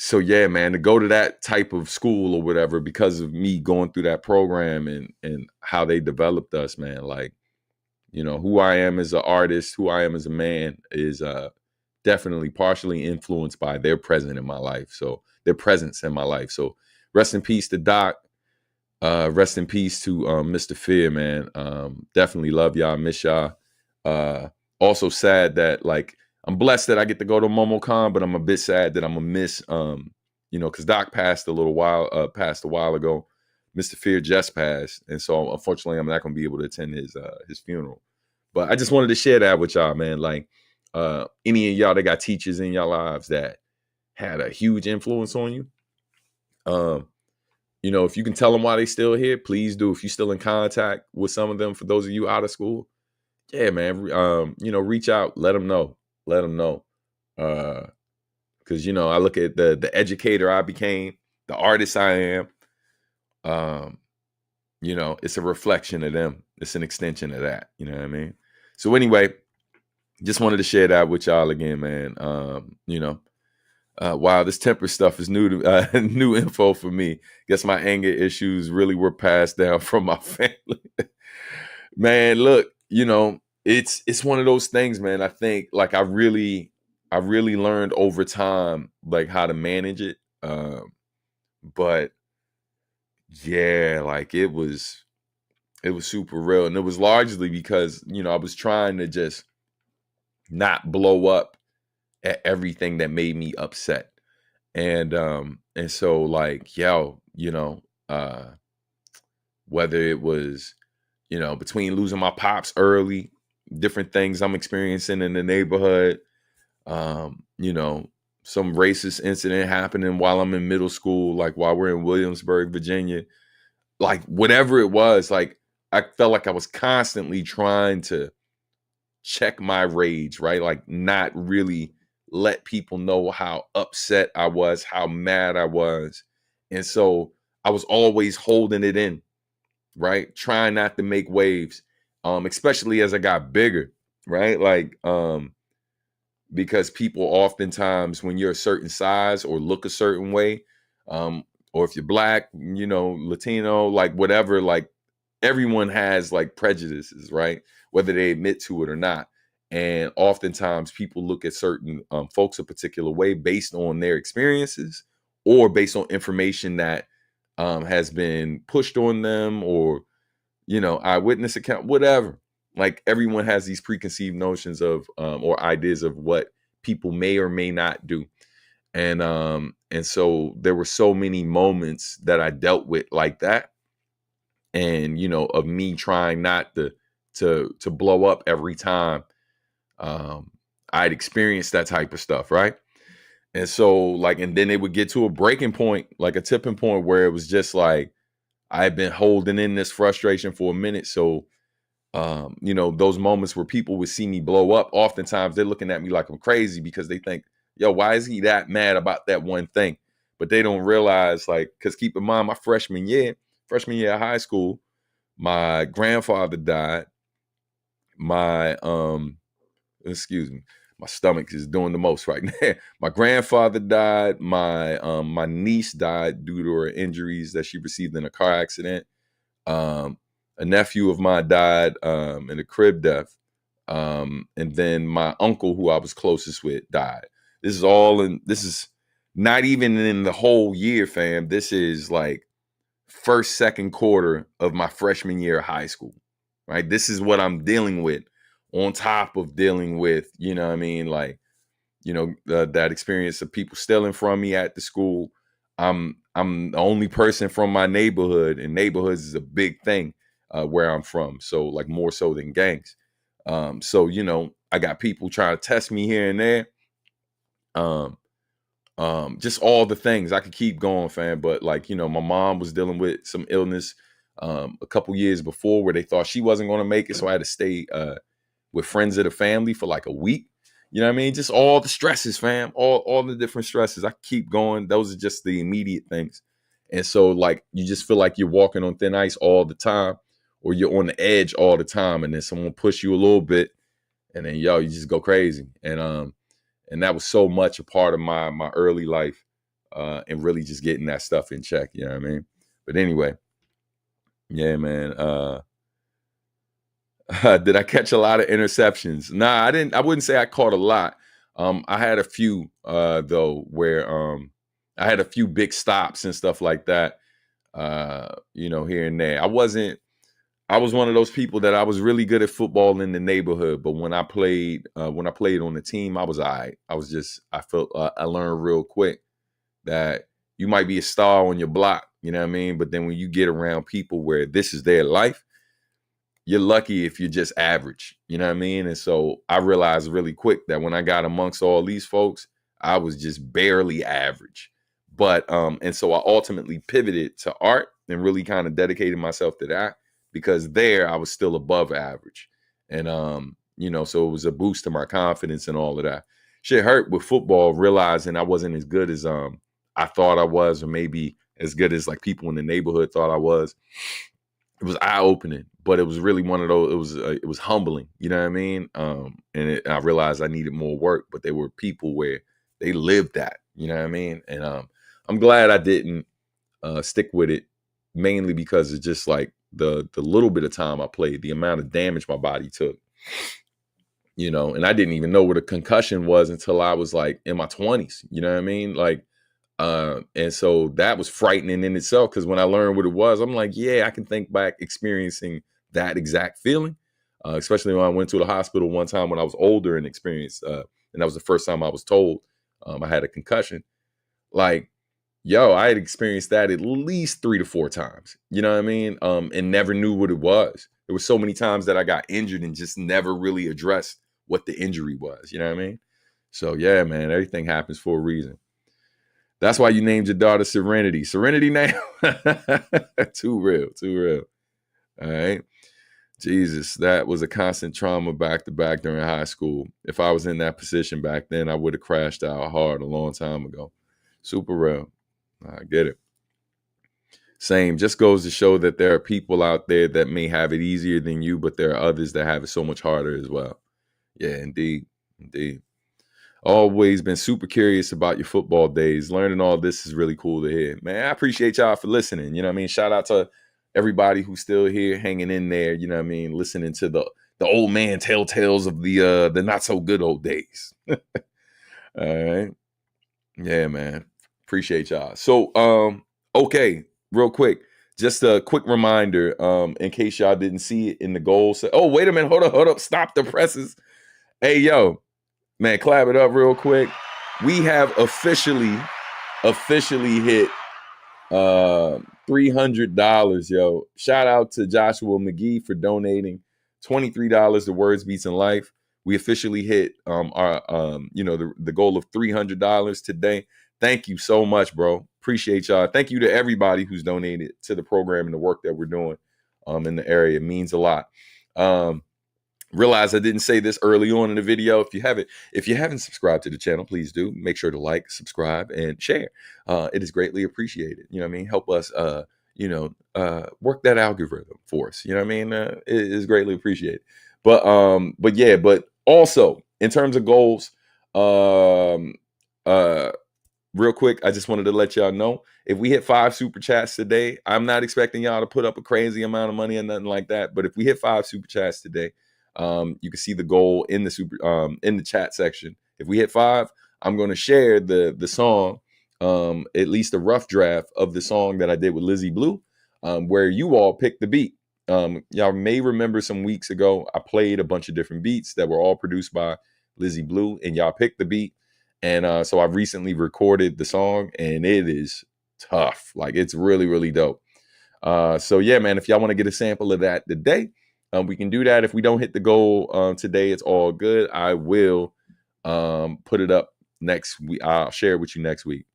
Speaker 1: So yeah, man, to go to that type of school or whatever, because of me going through that program and how they developed us, man, like, who I am as an artist, who I am as a man is definitely partially influenced by their presence in my life. So rest in peace to Doc. Rest in peace to Mr. Fear, man. Definitely love y'all, miss y'all. Also sad that, like, I'm blessed that I get to go to Momocon, but I'm a bit sad that I'm gonna miss, because Doc passed a while ago. Mr. Fear just passed, and so unfortunately I'm not gonna be able to attend his funeral. But I just wanted to share that with y'all, man. Like, any of y'all that got teachers in your lives that had a huge influence on you, if you can tell them why they still here, please do. If you're still in contact with some of them, for those of you out of school, yeah, man, reach out, let them know. let them know. Because, you know, I look at the educator I became, the artist I am. You know, it's a reflection of them. It's an extension of that. You know what I mean? So anyway, just wanted to share that with y'all again, man. You know, wow, this temper stuff is new to new info for me. Guess my anger issues really were passed down from my family. Man, look, you know, it's one of those things, man. I think like I really learned over time like how to manage it. But yeah, like it was super real. And it was largely because, you know, I was trying to just not blow up at everything that made me upset. And so like, yo, you know, whether it was, you know, between losing my pops early, different things I'm experiencing in the neighborhood, you know, some racist incident happening while I'm in middle school, like while we're in Williamsburg, Virginia, like whatever it was, like I felt like I was constantly trying to check my rage, right? Like not really let people know how upset I was, how mad I was. And so I was always holding it in, right? Trying not to make waves, especially as I got bigger, right? Like, because people oftentimes, when you're a certain size or look a certain way, or if you're black, you know, Latino, like whatever, like everyone has like prejudices, right? Whether they admit to it or not. And oftentimes people look at certain folks a particular way based on their experiences or based on information that has been pushed on them, or, you know, eyewitness account, whatever. Like everyone has these preconceived notions of or ideas of what people may or may not do. And so there were so many moments that I dealt with like that. And, you know, of me trying not to blow up every time I'd experienced that type of stuff, right? And so like, and then it would get to a breaking point, like a tipping point where it was just like I've been holding in this frustration for a minute. So you know, those moments where people would see me blow up, oftentimes they're looking at me like I'm crazy because they think, yo, why is he that mad about that one thing? But they don't realize, like, because keep in mind, my freshman year of high school, my grandfather died. My excuse me, my stomach is doing the most right now. My grandfather died. My niece died due to her injuries that she received in a car accident. A nephew of mine died in a crib death. And then my uncle, who I was closest with, died. This is not even in the whole year, fam. This is like first, second quarter of my freshman year of high school, right? This is what I'm dealing with on top of dealing with, you know what I mean? Like, you know, that experience of people stealing from me at the school. I'm the only person from my neighborhood, and neighborhoods is a big thing where I'm from. So like more so than gangs. So, you know, I got people trying to test me here and there. Just all the things. I could keep going, fam. But like, you know, my mom was dealing with some illness a couple years before where they thought she wasn't going to make it. So I had to stay with friends of the family for like a week. You know what I mean? Just all the stresses, fam. All the different stresses. I keep going. Those are just the immediate things. And so like you just feel like you're walking on thin ice all the time, or you're on the edge all the time, and then someone push you a little bit, and then yo, you just go crazy. And that was so much a part of my early life, and really just getting that stuff in check. You know what I mean? But anyway, yeah, man. Did I catch a lot of interceptions? Nah, I didn't. I wouldn't say I caught a lot. I had a few though, where I had a few big stops and stuff like that. You know, here and there. I was one of those people that I was really good at football in the neighborhood, but when I played on the team, I was all right. I felt I learned real quick that you might be a star on your block, you know what I mean? But then when you get around people where this is their life, you're lucky if you're just average, you know what I mean? And so I realized really quick that when I got amongst all these folks, I was just barely average. But and so I ultimately pivoted to art and really kind of dedicated myself to that, because there I was still above average. And so it was a boost to my confidence and all of that. Shit hurt with football, realizing I wasn't as good as I thought I was, or maybe as good as like people in the neighborhood thought I was. It was eye opening, but it was really one of those. It was humbling, you know what I mean? I realized I needed more work, but there were people where they lived that, you know what I mean? And I'm glad I didn't stick with it, mainly because it's just like the little bit of time I played, the amount of damage my body took, and I didn't even know what a concussion was until I was like in my 20s, you know what I mean? Like, and so that was frightening in itself, because when I learned what it was, I'm like, yeah, I can think back experiencing that exact feeling, especially when I went to the hospital one time when I was older and experienced, and that was the first time I was told I had a concussion. Like, yo, I had experienced that at least 3 to 4 times, you know what I mean? And never knew what it was. There were so many times that I got injured and just never really addressed what the injury was, you know what I mean? So yeah, man, everything happens for a reason. That's why you named your daughter Serenity. Serenity now? Too real. All right. Jesus, that was a constant trauma back to back during high school. If I was in that position back then, I would have crashed out hard a long time ago. Super real. I get it. Same. Just goes to show that there are people out there that may have it easier than you, but there are others that have it so much harder as well. Yeah, indeed. Always been super curious about your football days. Learning all this is really cool to hear. Man, I appreciate y'all for listening. You know what I mean? Shout out to everybody who's still here hanging in there, you know what I mean, listening to the old man tell tales of the not so good old days. All right. Yeah, man. Appreciate y'all. So okay, real quick. Just a quick reminder, in case y'all didn't see it in the goals. Oh, wait a minute. Hold up. Stop the presses. Hey, yo. Man, clap it up real quick. We have officially hit $300, yo. Shout out to Joshua McGee for donating $23 to Words Beats in Life. We officially hit our the goal of $300 today. Thank you so much, bro. Appreciate y'all. Thank you to everybody who's donated to the program and the work that we're doing in the area. It means a lot. Realize I didn't say this early on in the video. If you haven't subscribed to the channel, please do. Make sure to like, subscribe, and share. It is greatly appreciated. You know what I mean? Help us, work that algorithm for us. You know what I mean? It is greatly appreciated. But also in terms of goals, real quick, I just wanted to let y'all know, if we hit 5 super chats today, I'm not expecting y'all to put up a crazy amount of money or nothing like that. But if we hit 5 super chats today, you can see the goal in the in the chat section. If we hit 5, I'm going to share the song, at least a rough draft of the song that I did with Lizzie Blue, where you all picked the beat. Y'all may remember some weeks ago, I played a bunch of different beats that were all produced by Lizzie Blue, and y'all picked the beat. And so I've recently recorded the song, and it is tough. Like, it's really, really dope. So yeah, man, if y'all want to get a sample of that today, we can do that. If we don't hit the goal today, it's all good. I will put it up next week. I'll share it with you next week.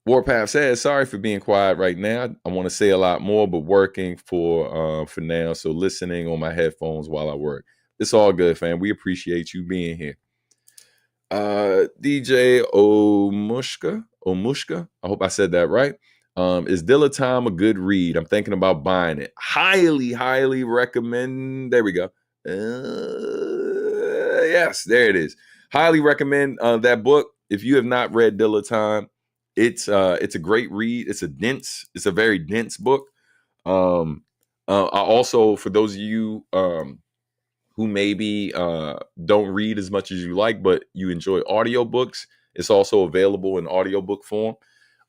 Speaker 1: Warpath says, sorry for being quiet right now. I want to say a lot more, but working for now. So listening on my headphones while I work. It's all good, fam. We appreciate you being here. DJ Omushka. I hope I said that right. Is Dilla Time a good read? I'm thinking about buying it. Highly recommend. There we go. Yes, there it is. Highly recommend that book. If you have not read Dilla Time, it's a great read. It's a very dense book. I also, for those of you who maybe don't read as much as you like, but you enjoy audiobooks, it's also available in audiobook form.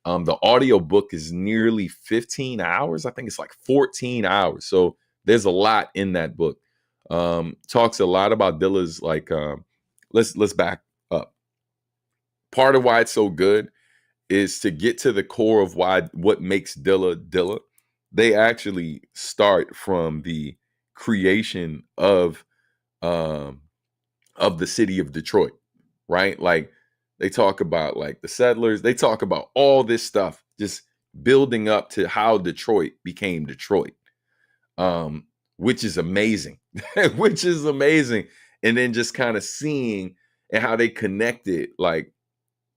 Speaker 1: The audiobook is nearly 15 hours. I think it's like 14 hours. So there's a lot in that book. Talks a lot about Dilla's, like, let's back up. Part of why it's so good is to get to the core of what makes Dilla. They actually start from the creation of the city of Detroit, right? Like, they talk about like the settlers. They talk about all this stuff, just building up to how Detroit became Detroit. which is amazing, which is amazing. And then just kind of seeing and how they connected like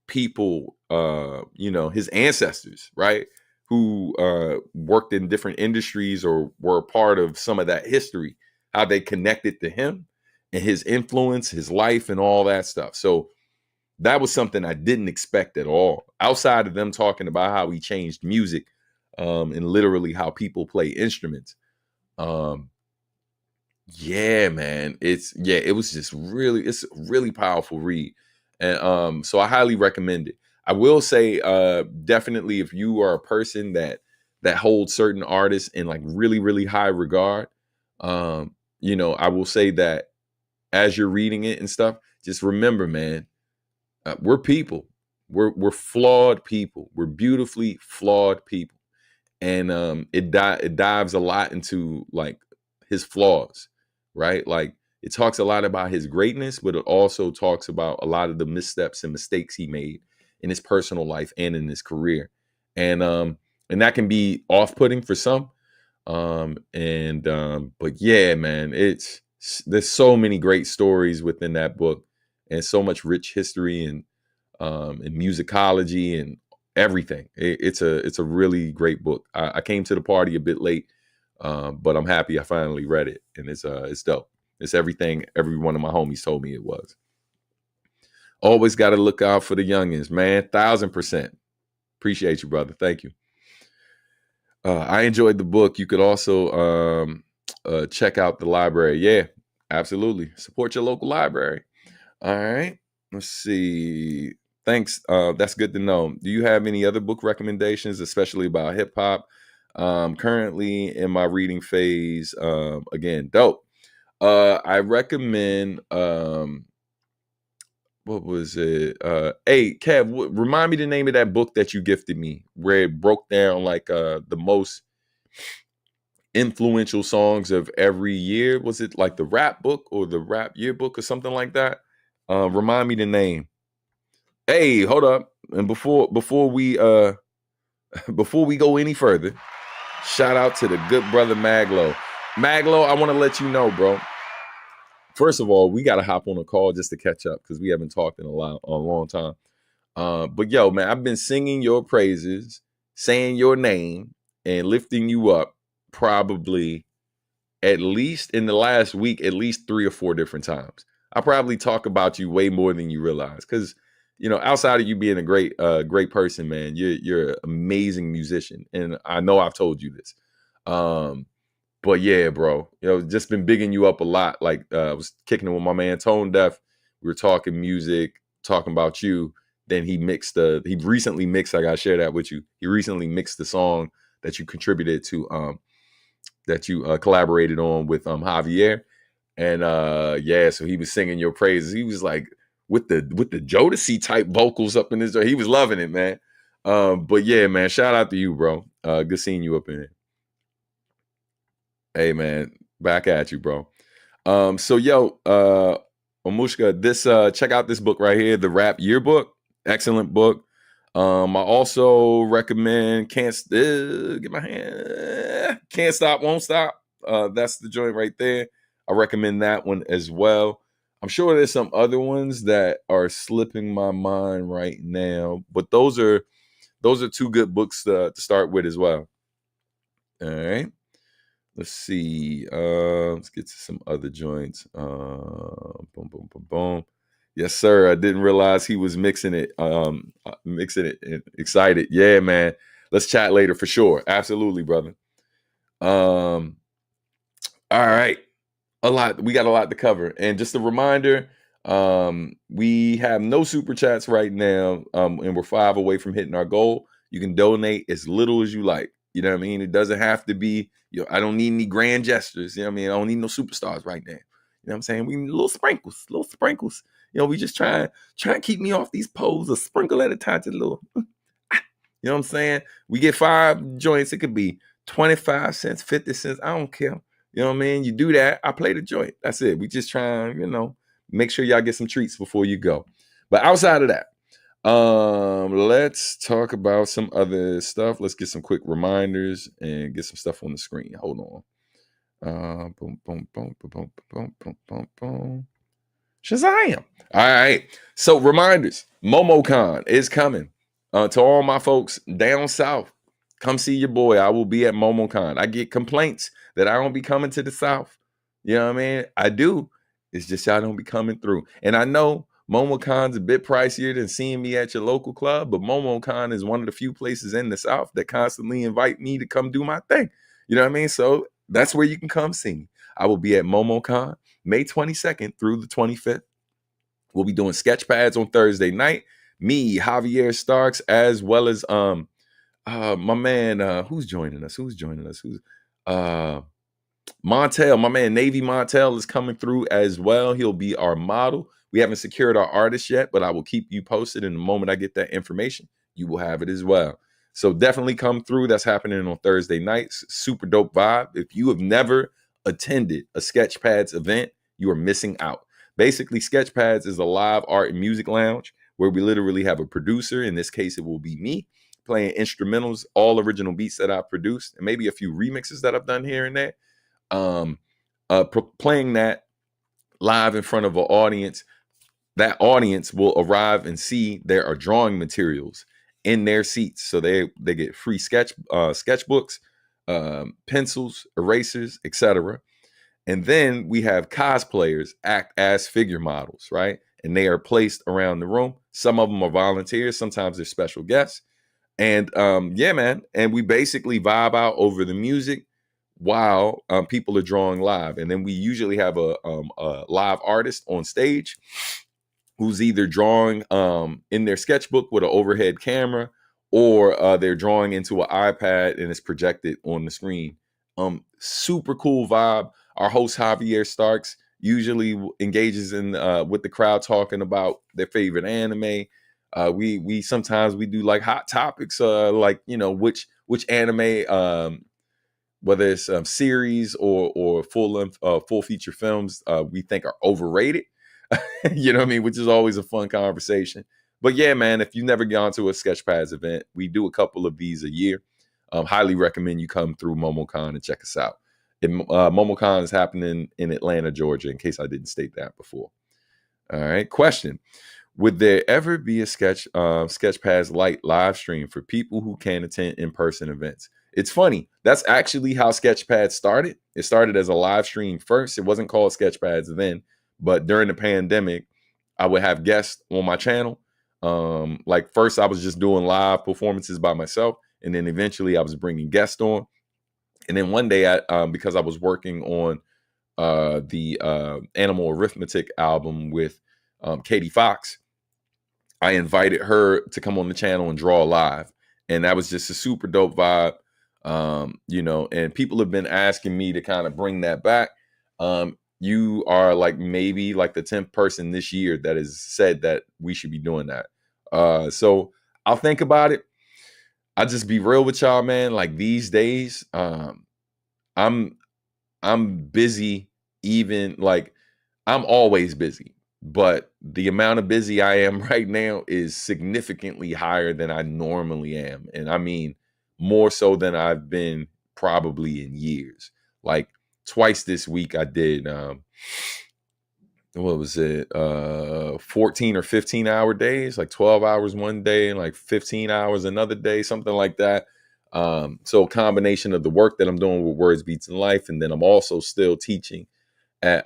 Speaker 1: people, his ancestors, right? Who worked in different industries or were a part of some of that history, how they connected to him and his influence, his life, and all that stuff. So that was something I didn't expect at all. Outside of them talking about how he changed music, and literally how people play instruments. Yeah, man. It was just it's a really powerful read. And so I highly recommend it. I will say definitely if you are a person that holds certain artists in like really, really high regard, I will say that as you're reading it and stuff, just remember, man, we're people. We're flawed people. We're beautifully flawed people. And it dives a lot into like his flaws, right? Like it talks a lot about his greatness, but it also talks about a lot of the missteps and mistakes he made in his personal life and in his career. And that can be off-putting for some. But yeah, man, there's so many great stories within that book and so much rich history and musicology and everything. It's a really great book. I came to the party a bit late, but I'm happy I finally read it, and it's dope. It's everything every one of my homies told me it was. Always got to look out for the youngins, man. 1,000%. Appreciate you, brother. Thank you. I enjoyed the book. You could also check out the library. Yeah, absolutely. Support your local library. All right. Let's see. Thanks. That's good to know. Do you have any other book recommendations, especially about hip hop? Currently in my reading phase. Again, dope. I recommend. What was it? Hey, Kev, remind me the name of that book that you gifted me, where it broke down like the most influential songs of every year. Was it like the rap book or the rap yearbook or something like that? Remind me the name. Hey, hold up. And before we before we go any further, shout out to the good brother Maglo. Maglo, I want to let you know, bro. First of all, we got to hop on a call just to catch up because we haven't talked in a long time. But yo, man, I've been singing your praises, saying your name, and lifting you up probably at least in the last week, at least 3 or 4 different times. I probably talk about you way more than you realize because, outside of you being a great person, man, you're an amazing musician, and I know I've told you this. But yeah, bro, just been bigging you up a lot. Like I was kicking it with my man Tone Deaf. We were talking music, talking about you. Then he recently mixed. I gotta share that with you. He recently mixed the song that you contributed to, that you collaborated on with Javier. And yeah, so he was singing your praises. He was like with the Jodeci type vocals up in his. He was loving it, man. But yeah, man, shout out to you, bro. Good seeing you up in it. Hey, man, back at you, bro. So yo, Omushka, this check out this book right here, the Rap Yearbook. Excellent book. I also recommend Can't Get My Hand Can't Stop, Won't Stop. That's the joint right there. I recommend that one as well. I'm sure there's some other ones that are slipping my mind right now, but those are 2 good books to start with as well. All right. Let's see. Let's get to some other joints. Boom, boom, boom, boom. Yes, sir. I didn't realize he was mixing it. Mixing it. Excited. Yeah, man. Let's chat later for sure. Absolutely, brother. All right. We got a lot to cover. And just a reminder, we have no super chats right now. And we're 5 away from hitting our goal. You can donate as little as you like. You know what I mean? It doesn't have to be, I don't need any grand gestures. You know what I mean? I don't need no superstars right now. You know what I'm saying? We need little sprinkles. We just try and keep me off these poles, a sprinkle at a time, just a little. You know what I'm saying? We get 5 joints. It could be 25 cents, 50 cents. I don't care. You know what I mean? You do that, I play the joint. That's it. We just try and, make sure y'all get some treats before you go. But outside of that, let's talk about some other stuff. Let's get some quick reminders and get some stuff on the screen. Hold Boom, boom, boom, boom, boom, boom, boom, boom, boom. Shazam. All right. So reminders, Momocon is coming. To all my folks down south, come see your boy. I will be at Momocon. I get complaints that I don't be coming to the south. You know what I mean? I do. It's just y'all don't be coming through. And I know Momocon's a bit pricier than seeing me at your local club, but Momocon is one of the few places in the south that constantly invite me to come do my thing. You know what I mean? So that's where you can come see me. I will be at Momocon May 22nd through the 25th. We'll be doing sketch pads on Thursday night. Me, Javier Starks, as well as my man, who's joining us? Who's Montel, my man Navy Montel is coming through as well. He'll be our model. We haven't secured our artist yet, but I will keep you posted. In the moment I get that information, you will have it as well. So definitely come through. That's happening on Thursday nights. Super dope vibe. If you have never attended a Sketchpads event, you are missing out. Basically, Sketchpads is a live art and music lounge where we literally have a producer. In this case, it will be me playing instrumentals, all original beats that I've produced, and maybe a few remixes that I've done here and there. Playing that live in front of an audience. That audience will arrive and see there are drawing materials in their seats, so they get free sketchbooks, pencils, erasers, etc. And then we have cosplayers act as figure models, right? And they are placed around the room. Some of them are volunteers, sometimes they're special guests. And yeah, man. And we basically vibe out over the music while people are drawing live. And then we usually have a live artist on stage who's either drawing in their sketchbook with an overhead camera, or they're drawing into an iPad and it's projected on the screen. Super cool vibe. Our host Javier Starks usually engages in with the crowd talking about their favorite anime. We sometimes we do like hot topics, like which anime, whether it's series or full length, full feature films, we think are overrated. You know what I mean? Which is always a fun conversation. But yeah, man, if you've never gone to a Sketchpads event, we do a couple of these a year. Highly recommend you come through Momocon and check us out. Momocon is happening in Atlanta, Georgia, in case I didn't state that before. All right. Question. Would there ever be a Sketchpads Lite live stream for people who can't attend in-person events? It's funny. That's actually how Sketchpads started. It started as a live stream first. It wasn't called Sketchpads then, but during the pandemic, I would have guests on my channel. Like first I was just doing live performances by myself, and then eventually I was bringing guests on. And then one day, because I was working on the Animal Arithmetic album with Katie Fox, I invited her to come on the channel and draw live. And that was just a super dope vibe. And people have been asking me to kind of bring that back. You are like maybe like the 10th person this year that has said that we should be doing that. So I'll think about it. I'll just be real with y'all, man. Like these days, I'm busy, even like I'm always busy, but the amount of busy I am right now is significantly higher than I normally am. And I mean, more so than I've been probably in years. Like twice this week I did, what was it? 14 or 15 hour days, like 12 hours one day and like 15 hours another day, something like that. So a combination of the work that I'm doing with Words, Beats, and Life. And then I'm also still teaching at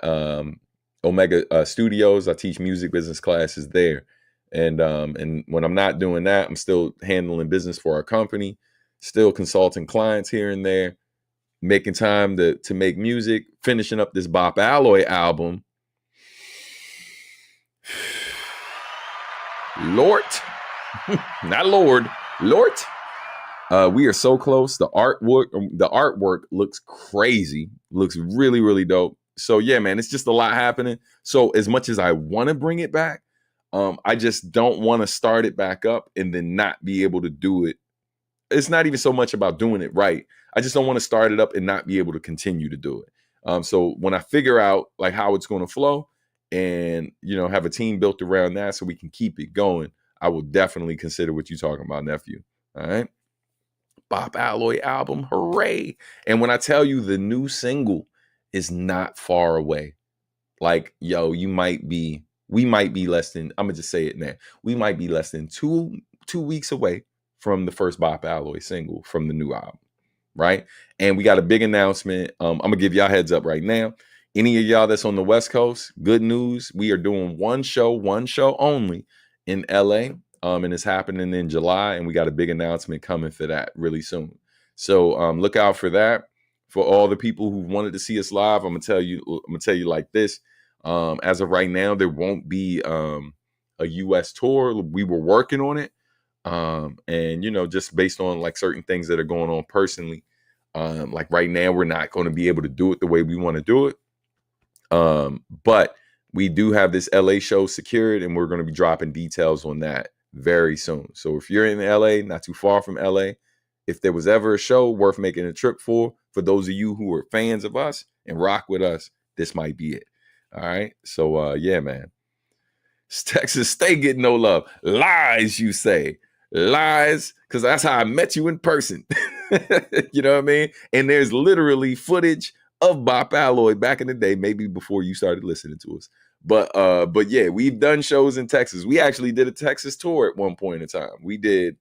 Speaker 1: Omega Studios. I teach music business classes there. And when I'm not doing that, I'm still handling business for our company, still consulting clients here and there, making time to make music, finishing up this Bop Alloy album. Lord, not Lord, Lord. We are so close. The artwork looks crazy. Looks really, really dope. So yeah, man, it's just a lot happening. So as much as I want to bring it back, I just don't want to start it back up and then not be able to do it. It's not even so much about doing it right. I just don't want to start it up and not be able to continue to do it. So when I figure out like how it's going to flow and, have a team built around that so we can keep it going, I will definitely consider what you're talking about, nephew. All right. Bop Alloy album. Hooray. And when I tell you the new single is not far away. Like, yo, we might be less than, I'm gonna just say it now. We might be less than two weeks away from the first Bop Alloy single from the new album, right? And we got a big announcement. I'm gonna give y'all heads up right now. Any of y'all that's on the West Coast, good news. We are doing one show only in LA. And it's happening in July, and we got a big announcement coming for that really soon. So look out for that. For all the people who wanted to see us live, I'm gonna tell you like this. As of right now, there won't be a US tour. We were working on it. And just based on like certain things that are going on personally, like right now, we're not going to be able to do it the way we want to do it. But we do have this LA show secured, and we're going to be dropping details on that very soon. So if you're in LA, not too far from LA, if there was ever a show worth making a trip for those of you who are fans of us and rock with us, this might be it. All right. So yeah, man. Texas stay getting no love. Lies, you say. Lies, because that's how I met you in person. You know what I mean? And there's literally footage of Bop Alloy back in the day, maybe before you started listening to us. But yeah, we've done shows in Texas. We actually did a Texas tour at one point in time. We did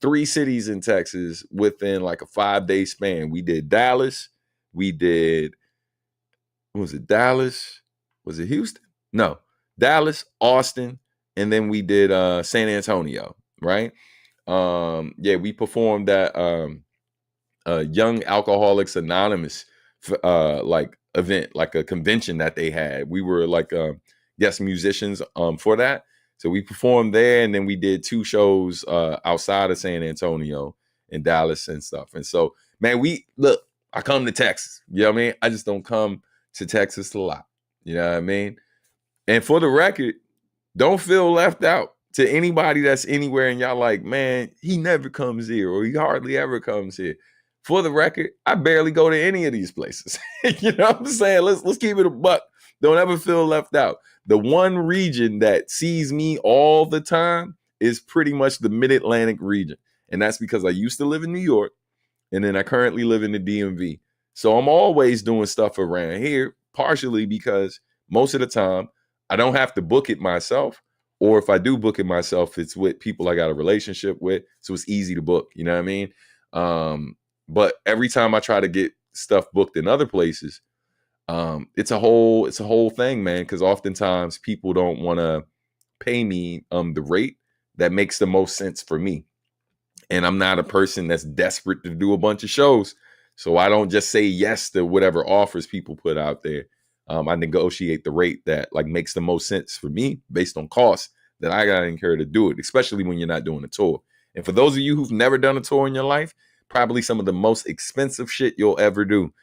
Speaker 1: 3 cities in Texas within like a 5-day span. We did Dallas. We did, was it Dallas? Was it Houston? No. Dallas, Austin, and then we did San Antonio, right? Yeah, we performed at Young Alcoholics Anonymous like event, like a convention that they had. We were like guest musicians for that. So we performed there, and then we did 2 shows outside of San Antonio and Dallas and stuff. And so, man, I come to Texas. You know what I mean? I just don't come to Texas a lot. You know what I mean? And for the record, don't feel left out. To anybody that's anywhere and y'all like, man, he never comes here or he hardly ever comes here. For the record, I barely go to any of these places. You know what I'm saying? Let's keep it a buck. Don't ever feel left out. The one region that sees me all the time is pretty much the Mid-Atlantic region. And that's because I used to live in New York, and then I currently live in the DMV. So I'm always doing stuff around here, partially because most of the time I don't have to book it myself. Or if I do book it myself, it's with people I got a relationship with. So it's easy to book. You know what I mean? But every time I try to get stuff booked in other places, it's a whole thing, man. Because oftentimes people don't want to pay me the rate that makes the most sense for me. And I'm not a person that's desperate to do a bunch of shows. So I don't just say yes to whatever offers people put out there. I negotiate the rate that like makes the most sense for me based on costs that I got to incur to do it, especially when you're not doing a tour. And for those of you who've never done a tour in your life, probably some of the most expensive shit you'll ever do.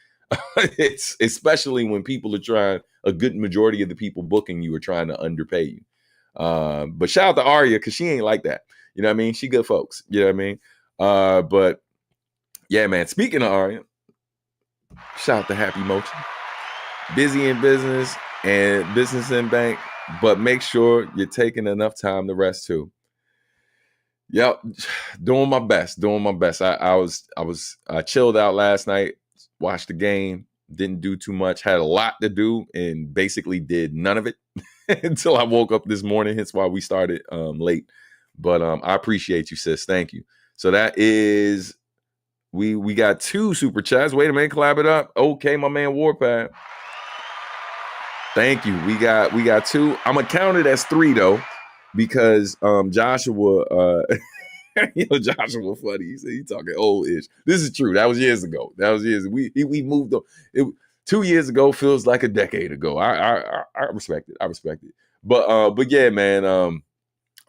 Speaker 1: It's especially when people are trying, a good majority of the people booking you are trying to underpay you. But shout out to Aria, because she ain't like that. You know what I mean? She good folks. You know what I mean? But yeah, man, speaking of Aria, shout out to Happy Mochi. Busy in business and business in bank, but make sure you're taking enough time to rest too. Yep, doing my best. I was chilled out last night, watched the game, didn't do too much, had a lot to do, and basically did none of it until I woke up this morning. Hence why we started late. But I appreciate you, sis. Thank you. So that is, we got 2 super chats. Wait a minute, clap it up. Okay, my man Warpad. Thank you. We got 2. I'm gonna count it as 3 though, because Joshua, Joshua funny. He said he talking old-ish. This is true. That was years ago. We moved on. 2 years ago feels like a decade ago. I respect it. But yeah, man.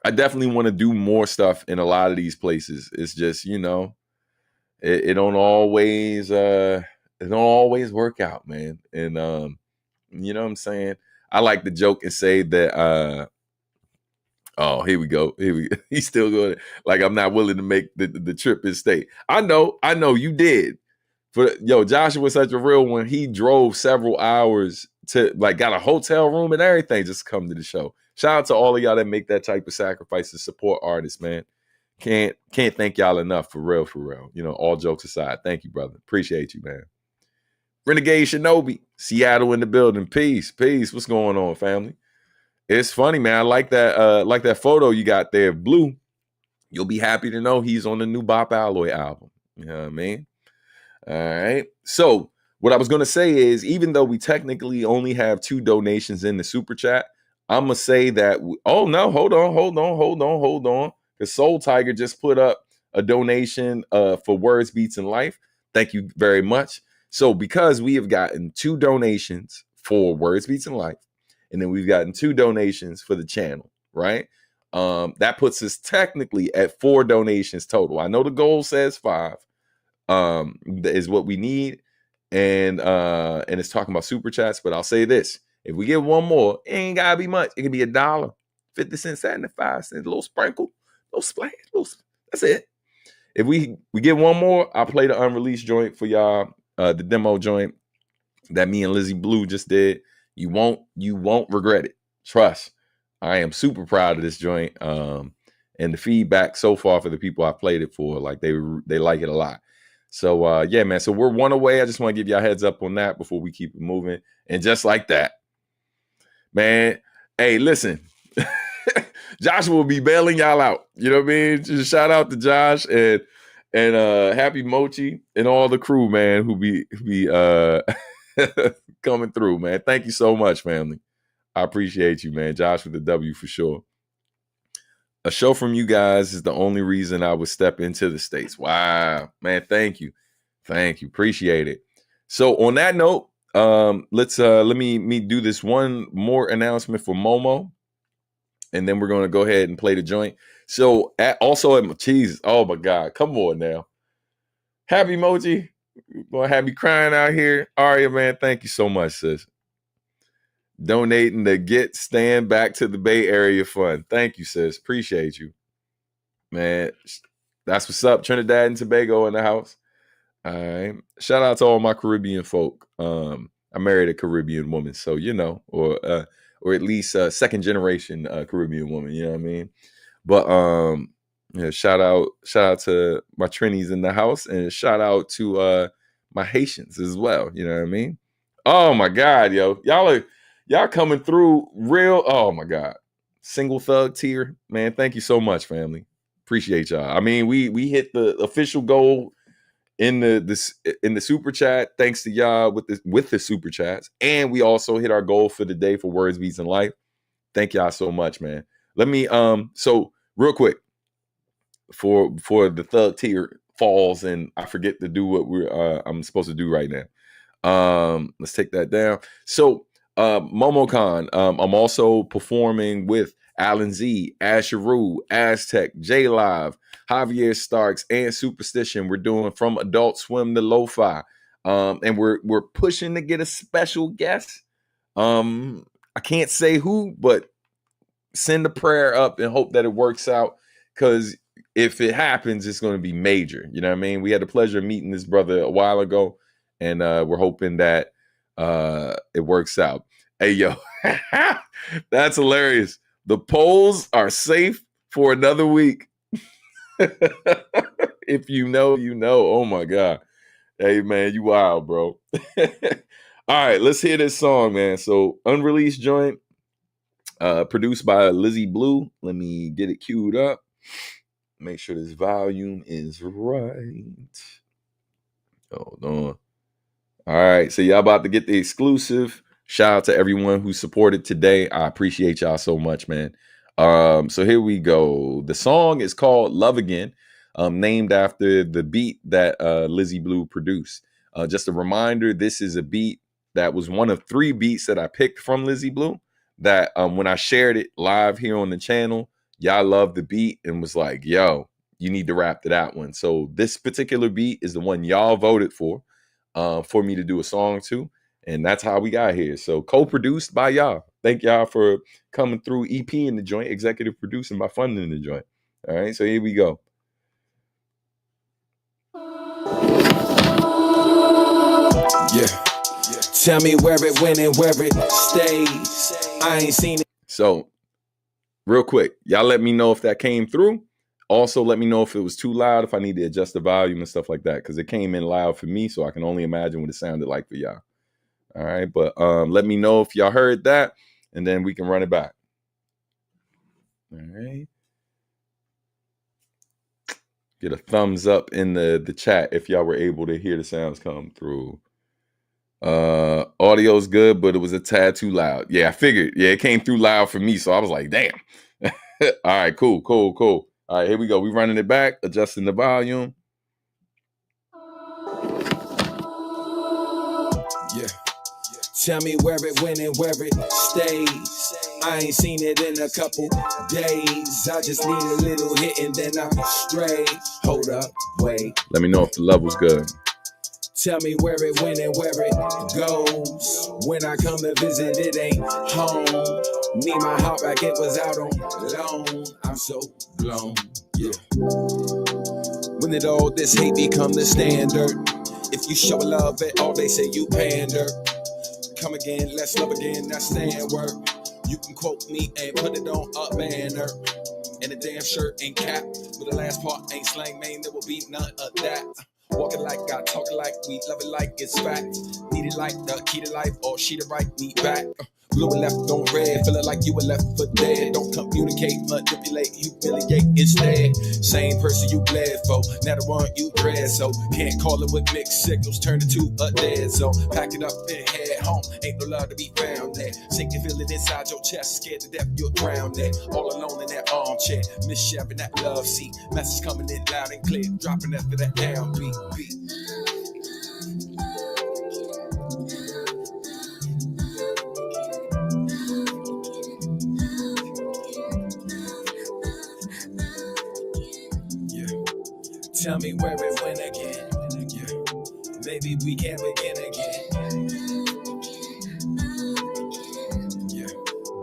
Speaker 1: I definitely want to do more stuff in a lot of these places. It's just, it don't always work out, man. And you know what I'm saying? I like to joke and say that oh, here we go. He's still going. Like, I'm not willing to make the trip and stay. I know you did. Joshua was such a real one. He drove several hours to got a hotel room and everything just to come to the show. Shout out to all of y'all that make that type of sacrifice to support artists, man. Can't thank y'all enough, for real. All jokes aside. Thank you, brother. Appreciate you, man. Renegade Shinobi, Seattle in the building. Peace. What's going on, family? It's funny, man. I like that photo you got there, Blue. You'll be happy to know he's on the new Bop Alloy album. You know what I mean? All right. So what I was going to say is, even though we technically only have 2 donations in the super chat, I'm going to say that, oh no, hold on. Because Soul Tiger just put up a donation for Words, Beats, and Life. Thank you very much. So because we have gotten 2 donations for Words, Beats, and Life, and then we've gotten 2 donations for the channel, right? That puts us technically at 4 donations total. I know the goal says 5. Is what we need, and it's talking about super chats. But I'll say this: if we get one more, it ain't gotta be much. It can be $1, 50 cents, 75 cents, a little sprinkle, a little splash, that's it. If we get one more, I'll play the unreleased joint for y'all, the demo joint that me and Lizzie Blue just did. You won't regret it. Trust. I am super proud of this joint. And the feedback so far for the people I played it for, like they like it a lot. So yeah, man. So we're 1 away. I just want to give y'all a heads up on that before we keep it moving. And just like that, man. Hey, listen, Josh will be bailing y'all out. You know what I mean? Just shout out to Josh and Happy Mochi and all the crew, man, who be coming through, man. Thank you so much, family. I appreciate you, man. Josh with the W for sure. A show from you guys is the only reason I would step into the States. Wow, man. Thank you. Appreciate it. So on that note, let me do this one more announcement for Momo, and then we're going to go ahead and play the joint. So also at Jesus, oh my God, come on now. Happy Moji, gonna have me crying out here. Aria, man, thank you so much, sis. Donating to Get Stand Back to the Bay Area Fund. Thank you, sis. Appreciate you. Man, that's what's up. Trinidad and Tobago in the house. All right. Shout out to all my Caribbean folk. I married a Caribbean woman, so you know, or at least a second generation Caribbean woman, you know what I mean? But yeah, shout out to my Trinis in the house, and shout out to my Haitians as well, you know what I mean? Oh my God, yo. Y'all coming through real. Oh my God. Single thug tier. Man, thank you so much, family. Appreciate y'all. I mean, we hit the official goal in the super chat, thanks to y'all with the super chats. And we also hit our goal for the day for Words, Beats, and Life. Thank y'all so much, man. Let me so real quick for the thug tier falls, and I forget to do what I'm supposed to do right now. Let's take that down. So Momocon, I'm also performing with Alan Z, Asheru, Aztec, J Live, Javier Starks, and Superstition. We're doing From Adult Swim to Lo-Fi. And we're pushing to get a special guest. I can't say who, but send a prayer up and hope that it works out, because if it happens, it's going to be major. You know what I mean? We had the pleasure of meeting this brother a while ago, and we're hoping that it works out. Hey, yo, that's hilarious. The polls are safe for another week. If you know, you know. Oh my God. Hey man, you wild, bro. All right, let's hear this song, man. So unreleased joint, produced by Lizzie Blue. Let me get it queued up. Make sure this volume is right. Hold on. All right, so y'all about to get the exclusive. Shout out to everyone who supported today. I appreciate y'all so much, man. So here we go. The song is called Love Again, named after the beat that Lizzie Blue produced. Just a reminder, this is a beat that was one of 3 beats that I picked from Lizzie Blue that when I shared it live here on the channel, y'all loved the beat and was like, yo, you need to rap to that one. So this particular beat is the one y'all voted for me to do a song to. And that's how we got here. So co-produced by y'all. Thank y'all for coming through, EP in the joint, executive producing by funding the joint. All right, so here we go. Yeah. Tell me where it went and where it stays. I ain't seen it. So real quick, y'all let me know if that came through. Also, let me know if it was too loud, if I need to adjust the volume and stuff like that, because it came in loud for me, so I can only imagine what it sounded like for y'all. All right, but let me know if y'all heard that, and then we can run it back. All right. Get a thumbs up in the chat if y'all were able to hear the sounds come through. Audio's good, but it was a tad too loud. Yeah, I figured. Yeah, it came through loud for me, so I was like, damn. All right, cool. All right, here we go. We running it back, adjusting the volume.
Speaker 2: Yeah. Tell me where it went and where it stays. I ain't seen it in a couple days. I just need a little hit and then I'm straight. Hold up, wait.
Speaker 1: Let me know if the level's good.
Speaker 2: Tell me where it went and where it goes. When I come to visit, it ain't home. Need my heart back, it was out on loan. I'm so blown, yeah. When did all this hate become the standard? If you show love at all, they say you pander. Come again, let's love again, that's staying work. You can quote me and put it on a banner. And a damn shirt and cap, but the last part ain't slang, man, there will be none of that. Walking like God, talking like we love it like it's fact. Need it like the key to life, or she to write me back. Blue and left on red, feeling like you were left for dead. Don't communicate, manipulate, humiliate instead. Same person you bled for, now the one you dread. So can't call it with mixed signals, turn it to a dead zone. Pack it up and head home, ain't no love to be found there. Sink and feel it inside your chest, scared to death you'll drown there. All alone in that armchair, mischief in that love seat. Message coming in loud and clear, dropping after that downbeat. Tell me where it went again. Yeah. Maybe we can begin again. Yeah.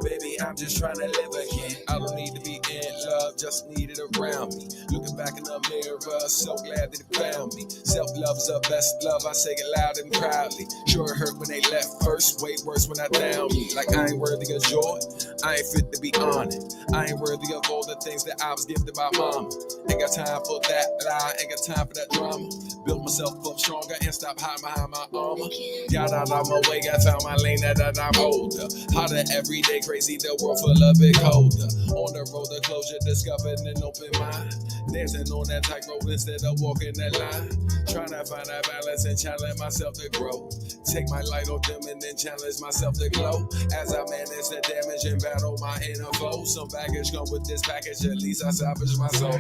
Speaker 2: Baby, I'm just trying to live again. I don't need to be in love, just need it around me. Looking back in the mirror, so glad that it found me. Self-love's the best love, I say it loud and proudly. Sure it hurt when they left first, way worse when I down me. Like I ain't worthy of joy, I ain't fit to be honored. I ain't worthy of all the things that I was gifted by mama. Ain't got time for that lie, ain't got time for that drama. Built myself up stronger and stop hiding behind my armor. Got out of my way, got found my lane now that I'm older. Harder every day, crazy, the world full of it colder. On the road to closure, discovered an open mind. Dancing on that tightrope instead of walking that line. Trying to find that balance and challenge myself to grow. Take my light on them and then challenge myself to glow. As I manage the damage and battle my inner foe. Some baggage come with this package, at least I salvage my soul.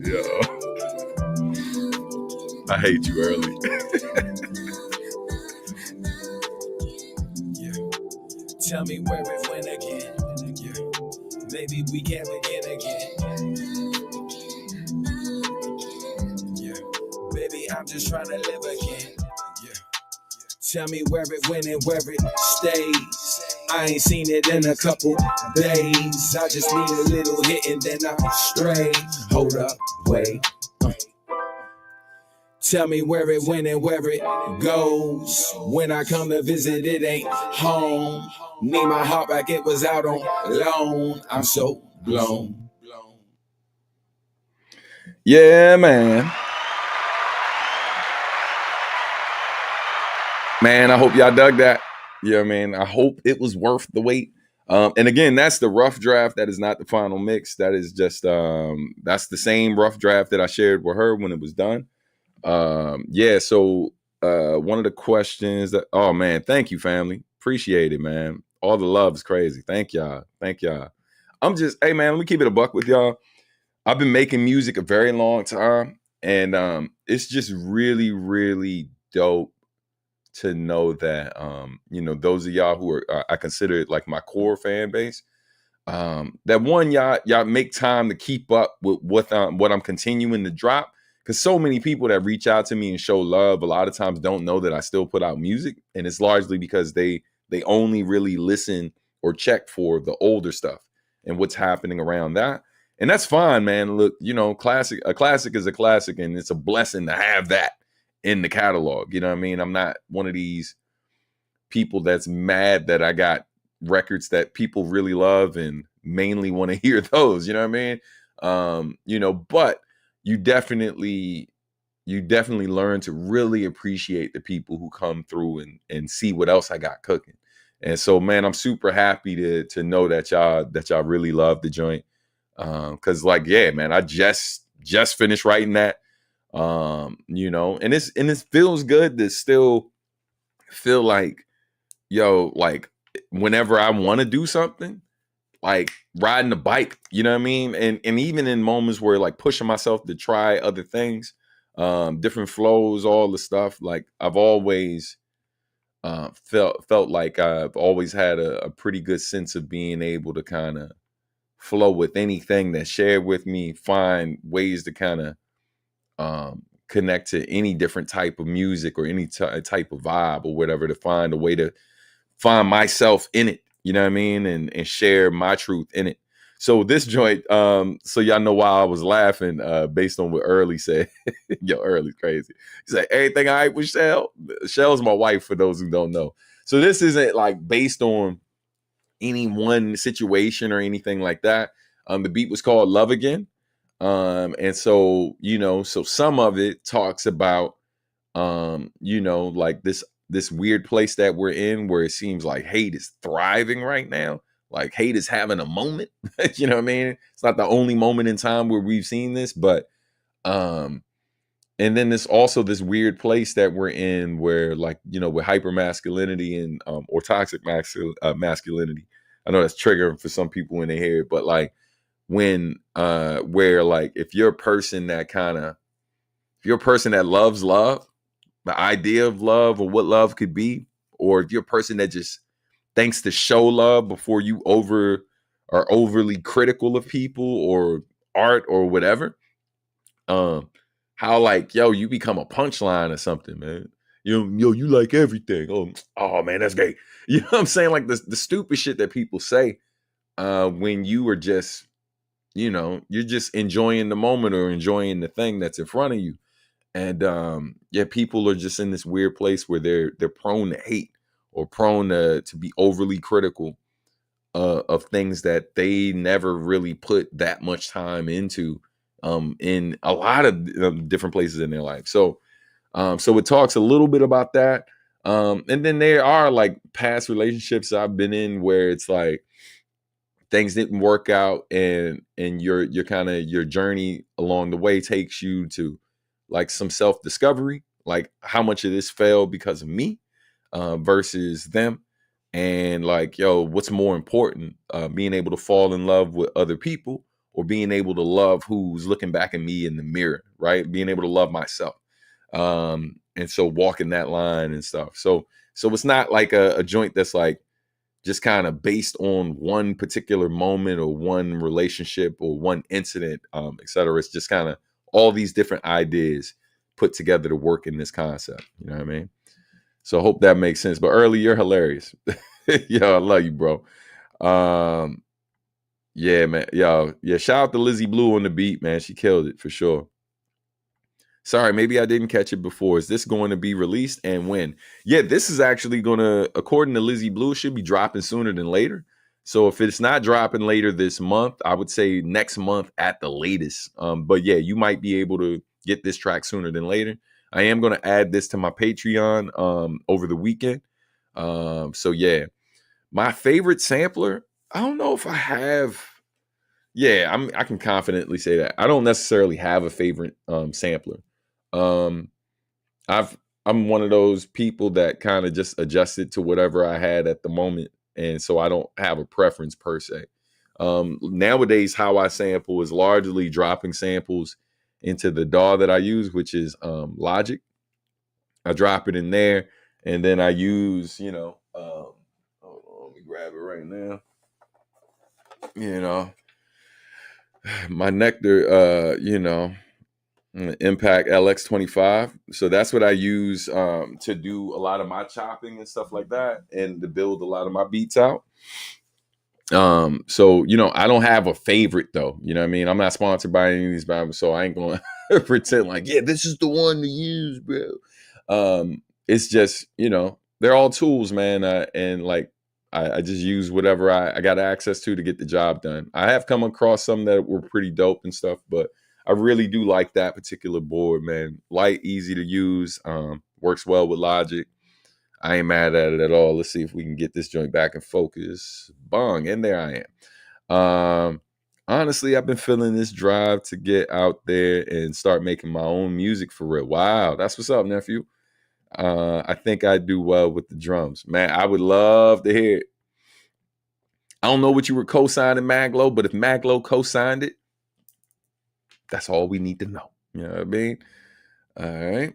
Speaker 1: Yo, I hate you early.
Speaker 2: Yeah. Tell me where it went again. Yeah. Maybe we can begin again. Yeah. Baby, I'm just trying to live again. Yeah. Tell me where it went and where it stays. I ain't seen it in a couple days. I just need a little hit and then I'm straight. Hold up, wait. Tell me where it went and where it goes. When I come to visit, it ain't home. Need my heart back, it was out on loan. I'm so blown.
Speaker 1: Yeah, man. Man, I hope y'all dug that. You know what I mean? I hope it was worth the wait. And again, that's the rough draft. That is not the final mix. That is just that's the same rough draft that I shared with her when it was done. Yeah, so one of the questions that, oh man, thank you, family. Appreciate it, man. All the love is crazy. Thank y'all. I'm just, hey man, let me keep it a buck with y'all. I've been making music a very long time, and it's just really, really dope to know that those of y'all who are I consider it like my core fan base, that one, y'all make time to keep up with what I'm continuing to drop, because so many people that reach out to me and show love a lot of times don't know that I still put out music, and it's largely because they only really listen or check for the older stuff and what's happening around that. And that's fine, man. Look, a classic is a classic, and it's a blessing to have that in the catalog. You know what I mean? I'm not one of these people that's mad that I got records that people really love and mainly want to hear those, you know what I mean? But you definitely learn to really appreciate the people who come through and see what else I got cooking. And so, man, I'm super happy to know that y'all really love the joint. Cause like, yeah, man, I just finished writing that. And it feels good to still feel like, yo, like whenever I want to do something, like riding a bike, you know what I mean? And even in moments where like pushing myself to try other things, different flows, all the stuff, like I've always felt like I've always had a pretty good sense of being able to kind of flow with anything that's shared with me, find ways to kind of connect to any different type of music or any type of vibe or whatever, to find a way to find myself in it, you know what I mean, and share my truth in it. So this joint, so y'all know why I was laughing, based on what Early said. Yo, Early's crazy. He said, everything all right with Shell? Shell's my wife, for those who don't know. So this isn't like based on any one situation or anything like that. The beat was called Love Again. And so, so some of it talks about, like this weird place that we're in where it seems like hate is thriving right now. Like hate is having a moment. You know what I mean? It's not the only moment in time where we've seen this, but and then there's also this weird place that we're in where, like, with hyper masculinity and or toxic masculinity. I know that's triggering for some people when they hear it, but like when where like if you're a person that loves love, the idea of love or what love could be, or if you're a person that just thinks to show love before you are overly critical of people or art or whatever, how like, yo, you become a punchline or something, man. You like everything. Oh man, that's gay. You know what I'm saying? Like the stupid shit that people say when you are just, you're just enjoying the moment or enjoying the thing that's in front of you. And yeah, people are just in this weird place where they're prone to hate or prone to be overly critical of things that they never really put that much time into in a lot of different places in their life. So it talks a little bit about that. And then there are like past relationships I've been in where it's like things didn't work out, and your kind of your journey along the way takes you to like some self-discovery, like how much of this failed because of me versus them. And like, yo, what's more important, being able to fall in love with other people or being able to love who's looking back at me in the mirror, right? Being able to love myself. And so walking that line and stuff. So it's not like a joint that's like just kind of based on one particular moment or one relationship or one incident, et cetera. It's just kind of all these different ideas put together to work in this concept. You know what I mean? So I hope that makes sense. But Early, you're hilarious. Yo, I love you, bro. Yeah, man. Yo, yeah. Shout out to Lizzie Blue on the beat, man. She killed it for sure. Sorry, maybe I didn't catch it before. Is this going to be released and when? Yeah, this is actually going to, according to Lizzie Blue, should be dropping sooner than later. So if it's not dropping later this month, I would say next month at the latest. But yeah, you might be able to get this track sooner than later. I am going to add this to my Patreon over the weekend. So yeah, my favorite sampler, I don't know if I have. Yeah, I can confidently say that. I don't necessarily have a favorite sampler. Um, I'm one of those people that kind of just adjusted to whatever I had at the moment, and so I don't have a preference per se. Nowadays, how I sample is largely dropping samples into the DAW that I use, which is Logic. I drop it in there, and then I use, hold on, let me grab it right now. My Nectar, Impact LX25. So that's what I use to do a lot of my chopping and stuff like that, and to build a lot of my beats out. So I don't have a favorite though. You know what I mean? I'm not sponsored by any of these bands, so I ain't gonna pretend like, yeah, this is the one to use, bro. It's just, they're all tools, man. And like I just use whatever I got access to get the job done. I have come across some that were pretty dope and stuff, but I really do like that particular board, man. Light, easy to use, works well with Logic. I ain't mad at it at all. Let's see if we can get this joint back in focus. Bong, and there I am. Honestly, I've been feeling this drive to get out there and start making my own music for real. Wow, that's what's up, nephew. I think I do well with the drums. Man, I would love to hear it. I don't know what you were co-signing Maglo, but if Maglo co-signed it, that's all we need to know. You know what I mean? All right.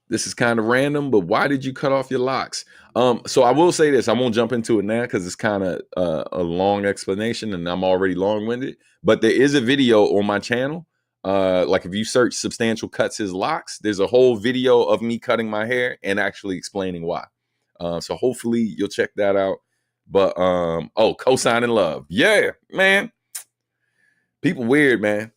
Speaker 1: This is kind of random, but why did you cut off your locks? So I will say this. I won't jump into it now because it's kind of a long explanation and I'm already long-winded. But there is a video on my channel. Like if you search Substantial Cuts His Locks, there's a whole video of me cutting my hair and actually explaining why. So hopefully you'll check that out. But co-signing love. Yeah, man. People weird, man.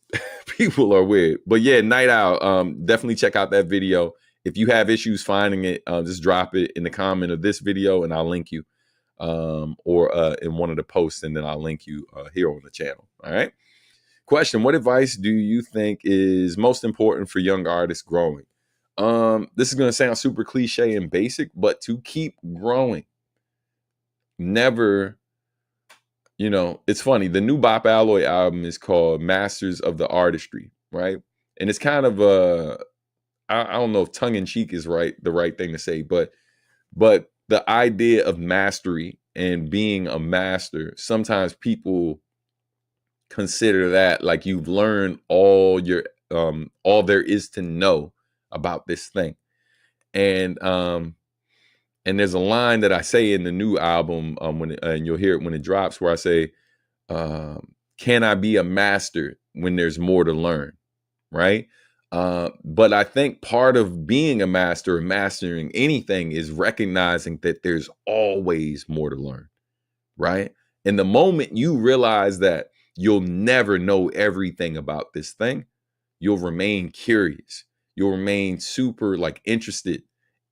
Speaker 1: People are weird. But yeah, Night Owl, definitely check out that video. If you have issues finding it, just drop it in the comment of this video and I'll link you. Or in one of the posts, and then I'll link you here on the channel. All right. Question: what advice do you think is most important for young artists growing? This is going to sound super cliche and basic, but to keep growing. Never, it's funny. The new Bop Alloy album is called Masters of the Artistry, right? And it's kind of I don't know if tongue in cheek is the right thing to say, but the idea of mastery and being a master, sometimes people consider that like you've learned all there is to know about this thing. And there's a line that I say in the new album and you'll hear it when it drops, where I say, can I be a master when there's more to learn? Right. But I think part of being a master or mastering anything is recognizing that there's always more to learn. Right. And the moment you realize that you'll never know everything about this thing, you'll remain curious. You'll remain super interested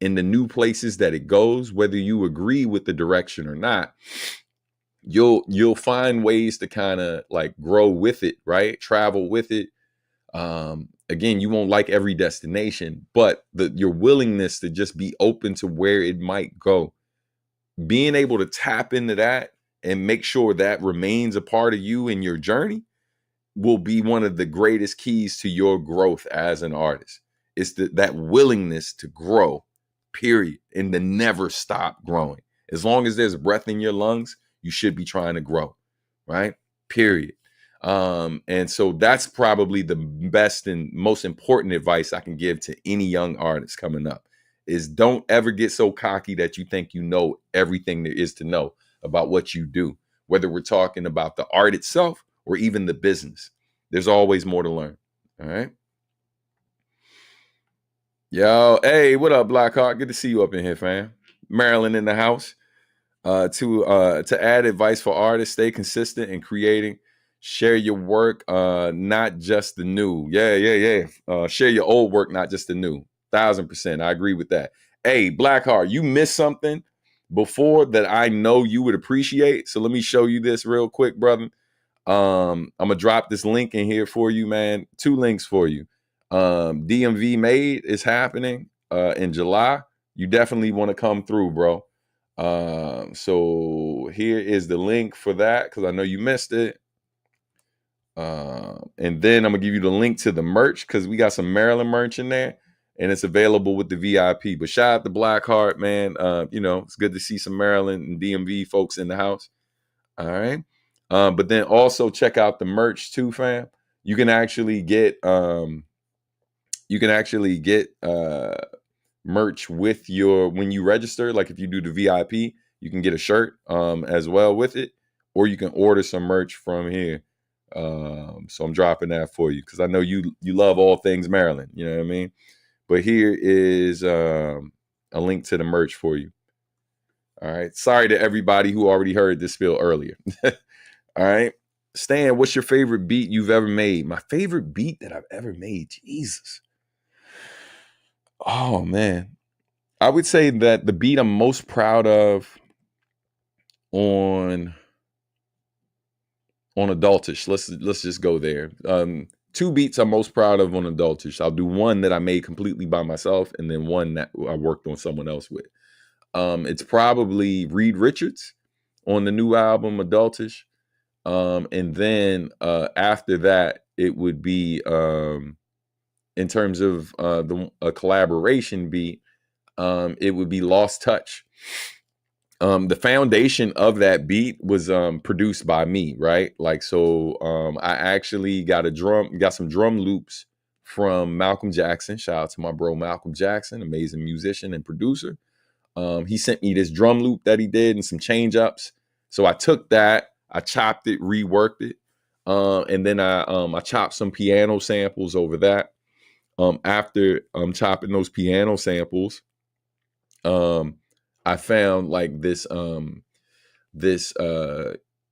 Speaker 1: in the new places that it goes, whether you agree with the direction or not. You'll find ways to kind of grow with it, right? Travel with it. Again, you won't like every destination, but your willingness to just be open to where it might go, being able to tap into that and make sure that remains a part of you in your journey will be one of the greatest keys to your growth as an artist. It's that willingness to grow, period, and to never stop growing. As long as there's breath in your lungs, you should be trying to grow, right? Period. And so that's probably the best and most important advice I can give to any young artist coming up is don't ever get so cocky that you think you know everything there is to know about what you do, whether we're talking about the art itself or even the business. There's always more to learn. All right. Yo, hey, what up, Blackheart? Good to see you up in here, fam. Maryland in the house. To add advice for artists, stay consistent in creating. Share your work, not just the new. Yeah. Share your old work, not just the new. 1,000%. I agree with that. Hey, Blackheart, you missed something before that I know you would appreciate. So let me show you this real quick, brother. I'm gonna drop this link in here for you, man. 2 links for you. DMV Made is happening in July. You definitely want to come through, bro. So here is the link for that because I know you missed it. And then I'm gonna give you the link to the merch because we got some Maryland merch in there and it's available with the VIP. But shout out to Blackheart, man. It's good to see some Maryland and DMV folks in the house. All right. But then also check out the merch too, fam. You can actually get merch with when you register. Like if you do the VIP, you can get a shirt as well with it, or you can order some merch from here. So I'm dropping that for you because I know you love all things Maryland. You know what I mean? But here is a link to the merch for you. All right. Sorry to everybody who already heard this spiel earlier. All right. Stan, what's your favorite beat you've ever made? My favorite beat that I've ever made? Jesus. Oh, man. I would say that the beat I'm most proud of on Adultish. Let's just go there. 2 beats I'm most proud of on Adultish. I'll do one that I made completely by myself, and then one that I worked on someone else with. It's probably Reed Richards on the new album Adultish. And then after that, it would be in terms of a collaboration beat, it would be Lost Touch. The foundation of that beat was produced by me, right? Like, so I actually got some drum loops from Malcolm Jackson. Shout out to my bro Malcolm Jackson, amazing musician and producer. He sent me this drum loop that he did and some change ups. So I took that, I chopped it, reworked it, and then I chopped some piano samples over that. After chopping those piano samples, I found like this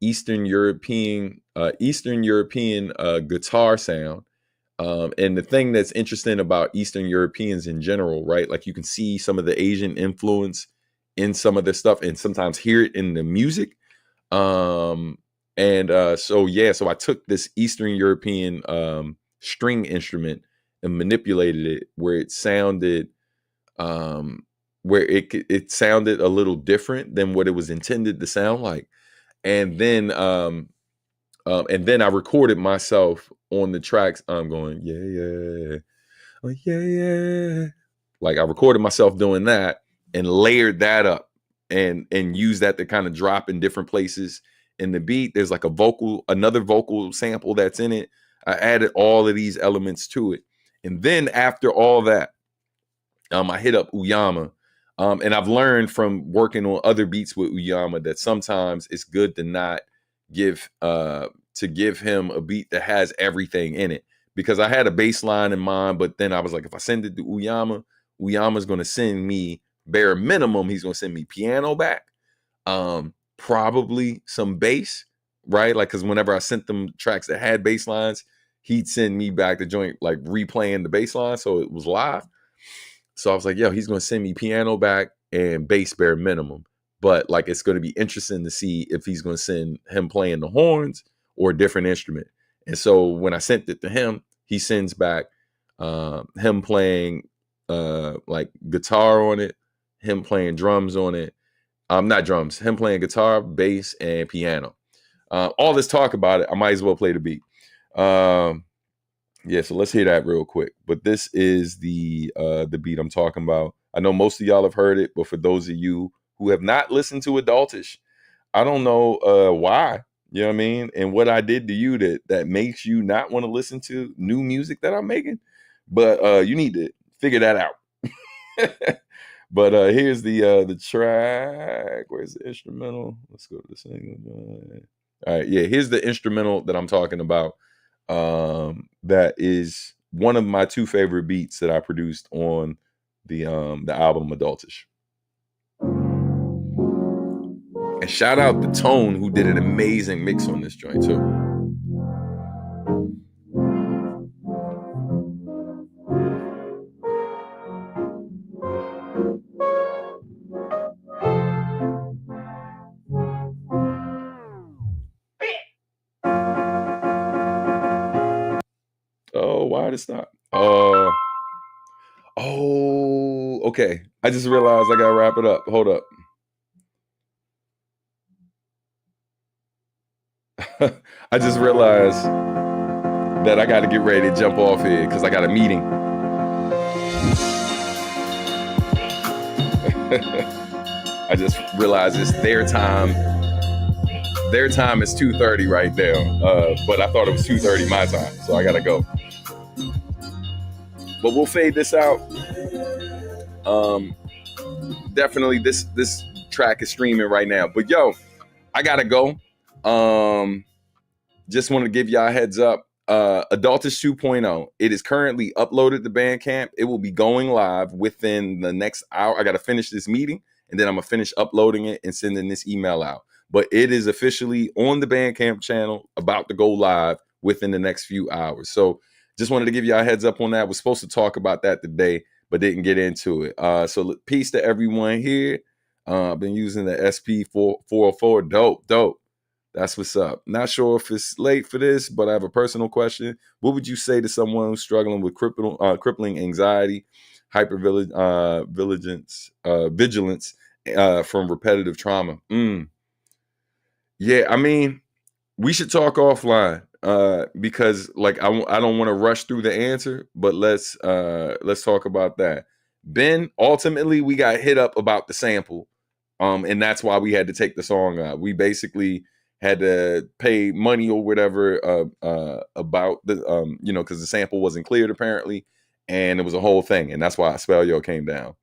Speaker 1: Eastern European guitar sound. And the thing that's interesting about Eastern Europeans in general, right? Like you can see some of the Asian influence in some of their stuff and sometimes hear it in the music. So I took this Eastern European string instrument and manipulated it where it sounded it sounded a little different than what it was intended to sound like. And then I recorded myself on the tracks. I'm going, yeah, oh, yeah. Like I recorded myself doing that and layered that up and used that to kind of drop in different places in the beat. There's like another vocal sample that's in it. I added all of these elements to it. And then after all that, I hit up Uyama. And I've learned from working on other beats with Uyama that sometimes it's good to not give him a beat that has everything in it. Because I had a bass line in mind, but then I was like, if I send it to Uyama's going to send me, bare minimum, he's going to send me piano back, probably some bass, right? Like, because whenever I sent them tracks that had bass lines, he'd send me back the joint, like replaying the bass line, so it was live. So I was like, yo, he's going to send me piano back and bass bare minimum. But like, it's going to be interesting to see if he's going to send him playing the horns or a different instrument. And so when I sent it to him, he sends back him playing like guitar on it, him playing drums on it. Not drums, him playing guitar, bass, and piano. All this talk about it, I might as well play the beat. Yeah, so let's hear that real quick. But this is the beat I'm talking about. I know most of y'all have heard it, but for those of you who have not listened to Adultish, I don't know why, you know what I mean? And what I did to you that makes you not want to listen to new music that I'm making. But you need to figure that out. But here's the track. Where's the instrumental? Let's go to the single. All right, yeah, here's the instrumental that I'm talking about. That is one of my 2 favorite beats that I produced on the album Adultish. And shout out to Tone, who did an amazing mix on this joint too. Oh, why did it stop? Oh, okay. I just realized I gotta wrap it up. Hold up. I just realized that I got to get ready to jump off here because I got a meeting. I just realized it's their time. Their time is 2:30 right now, but I thought it was 2:30 my time, so I gotta go. But we'll fade this out. Definitely, this track is streaming right now. But yo, I gotta go. Just want to give y'all a heads up. Adultish 2.0. It is currently uploaded to Bandcamp. It will be going live within the next hour. I got to finish this meeting, and then I'm going to finish uploading it and sending this email out. But it is officially on the Bandcamp channel, about to go live within the next few hours. So just wanted to give y'all a heads up on that. We're supposed to talk about that today, but didn't get into it. So peace to everyone here. I've been using the SP404. Dope. That's what's up. Not sure if it's late for this, but I have a personal question. What would you say to someone who's struggling with crippling anxiety, vigilance from repetitive trauma? Yeah, I mean, we should talk offline because like I don't want to rush through the answer, but let's talk about that. Ben, ultimately we got hit up about the sample, and that's why we had to take the song out. We basically had to pay money or whatever about the because the sample wasn't cleared apparently, and it was a whole thing, and that's why Spell Yo came down.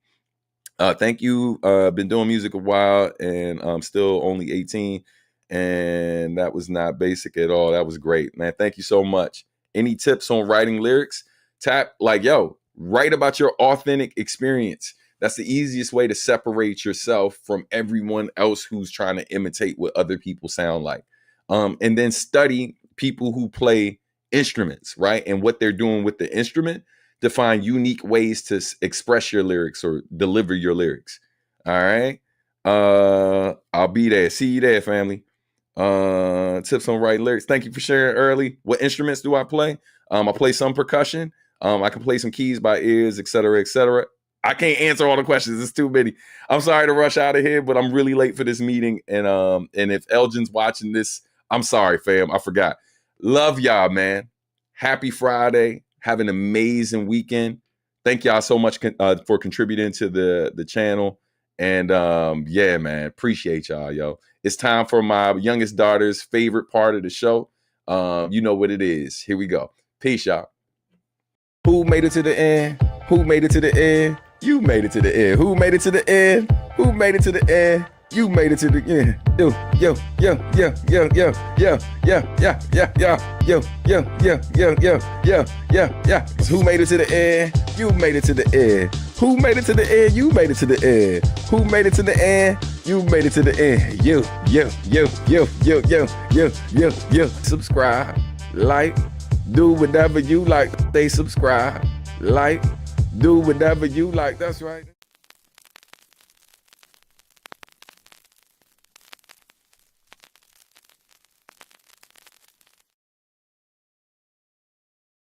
Speaker 1: Thank you. Been doing music a while, and I'm still only 18. And that was not basic at all. That was great, man. Thank you so much. Any tips on writing lyrics? Write about your authentic experience. That's the easiest way to separate yourself from everyone else who's trying to imitate what other people sound like. And then study people who play instruments, right? And what they're doing with the instrument to find unique ways to express your lyrics or deliver your lyrics. All right. I'll be there. See you there, family. Tips on writing lyrics. Thank you for sharing early. What instruments do I play? I play some percussion. I can play some keys by ears, etc., etc. I can't answer all the questions. It's too many. I'm sorry to rush out of here, but I'm really late for this meeting. And if Elgin's watching this, I'm sorry, fam. I forgot. Love y'all, man. Happy Friday. Have an amazing weekend. Thank y'all so much for contributing to the channel. And yeah, man, appreciate y'all, yo. It's time for my youngest daughter's favorite part of the show. You know what it is. Here we go. Peace, y'all. Who made it to the end? Who made it to the end? You made it to the end. Who made it to the end? Who made it to the end? You made it to the end. Yo. Who made it to the end? You made it to the end. Who made it to the end? You made it to the end. Who made it to the end? You made it to the end. Yo. Subscribe, like, do whatever you like. Stay subscribed, like, do whatever you like. That's right.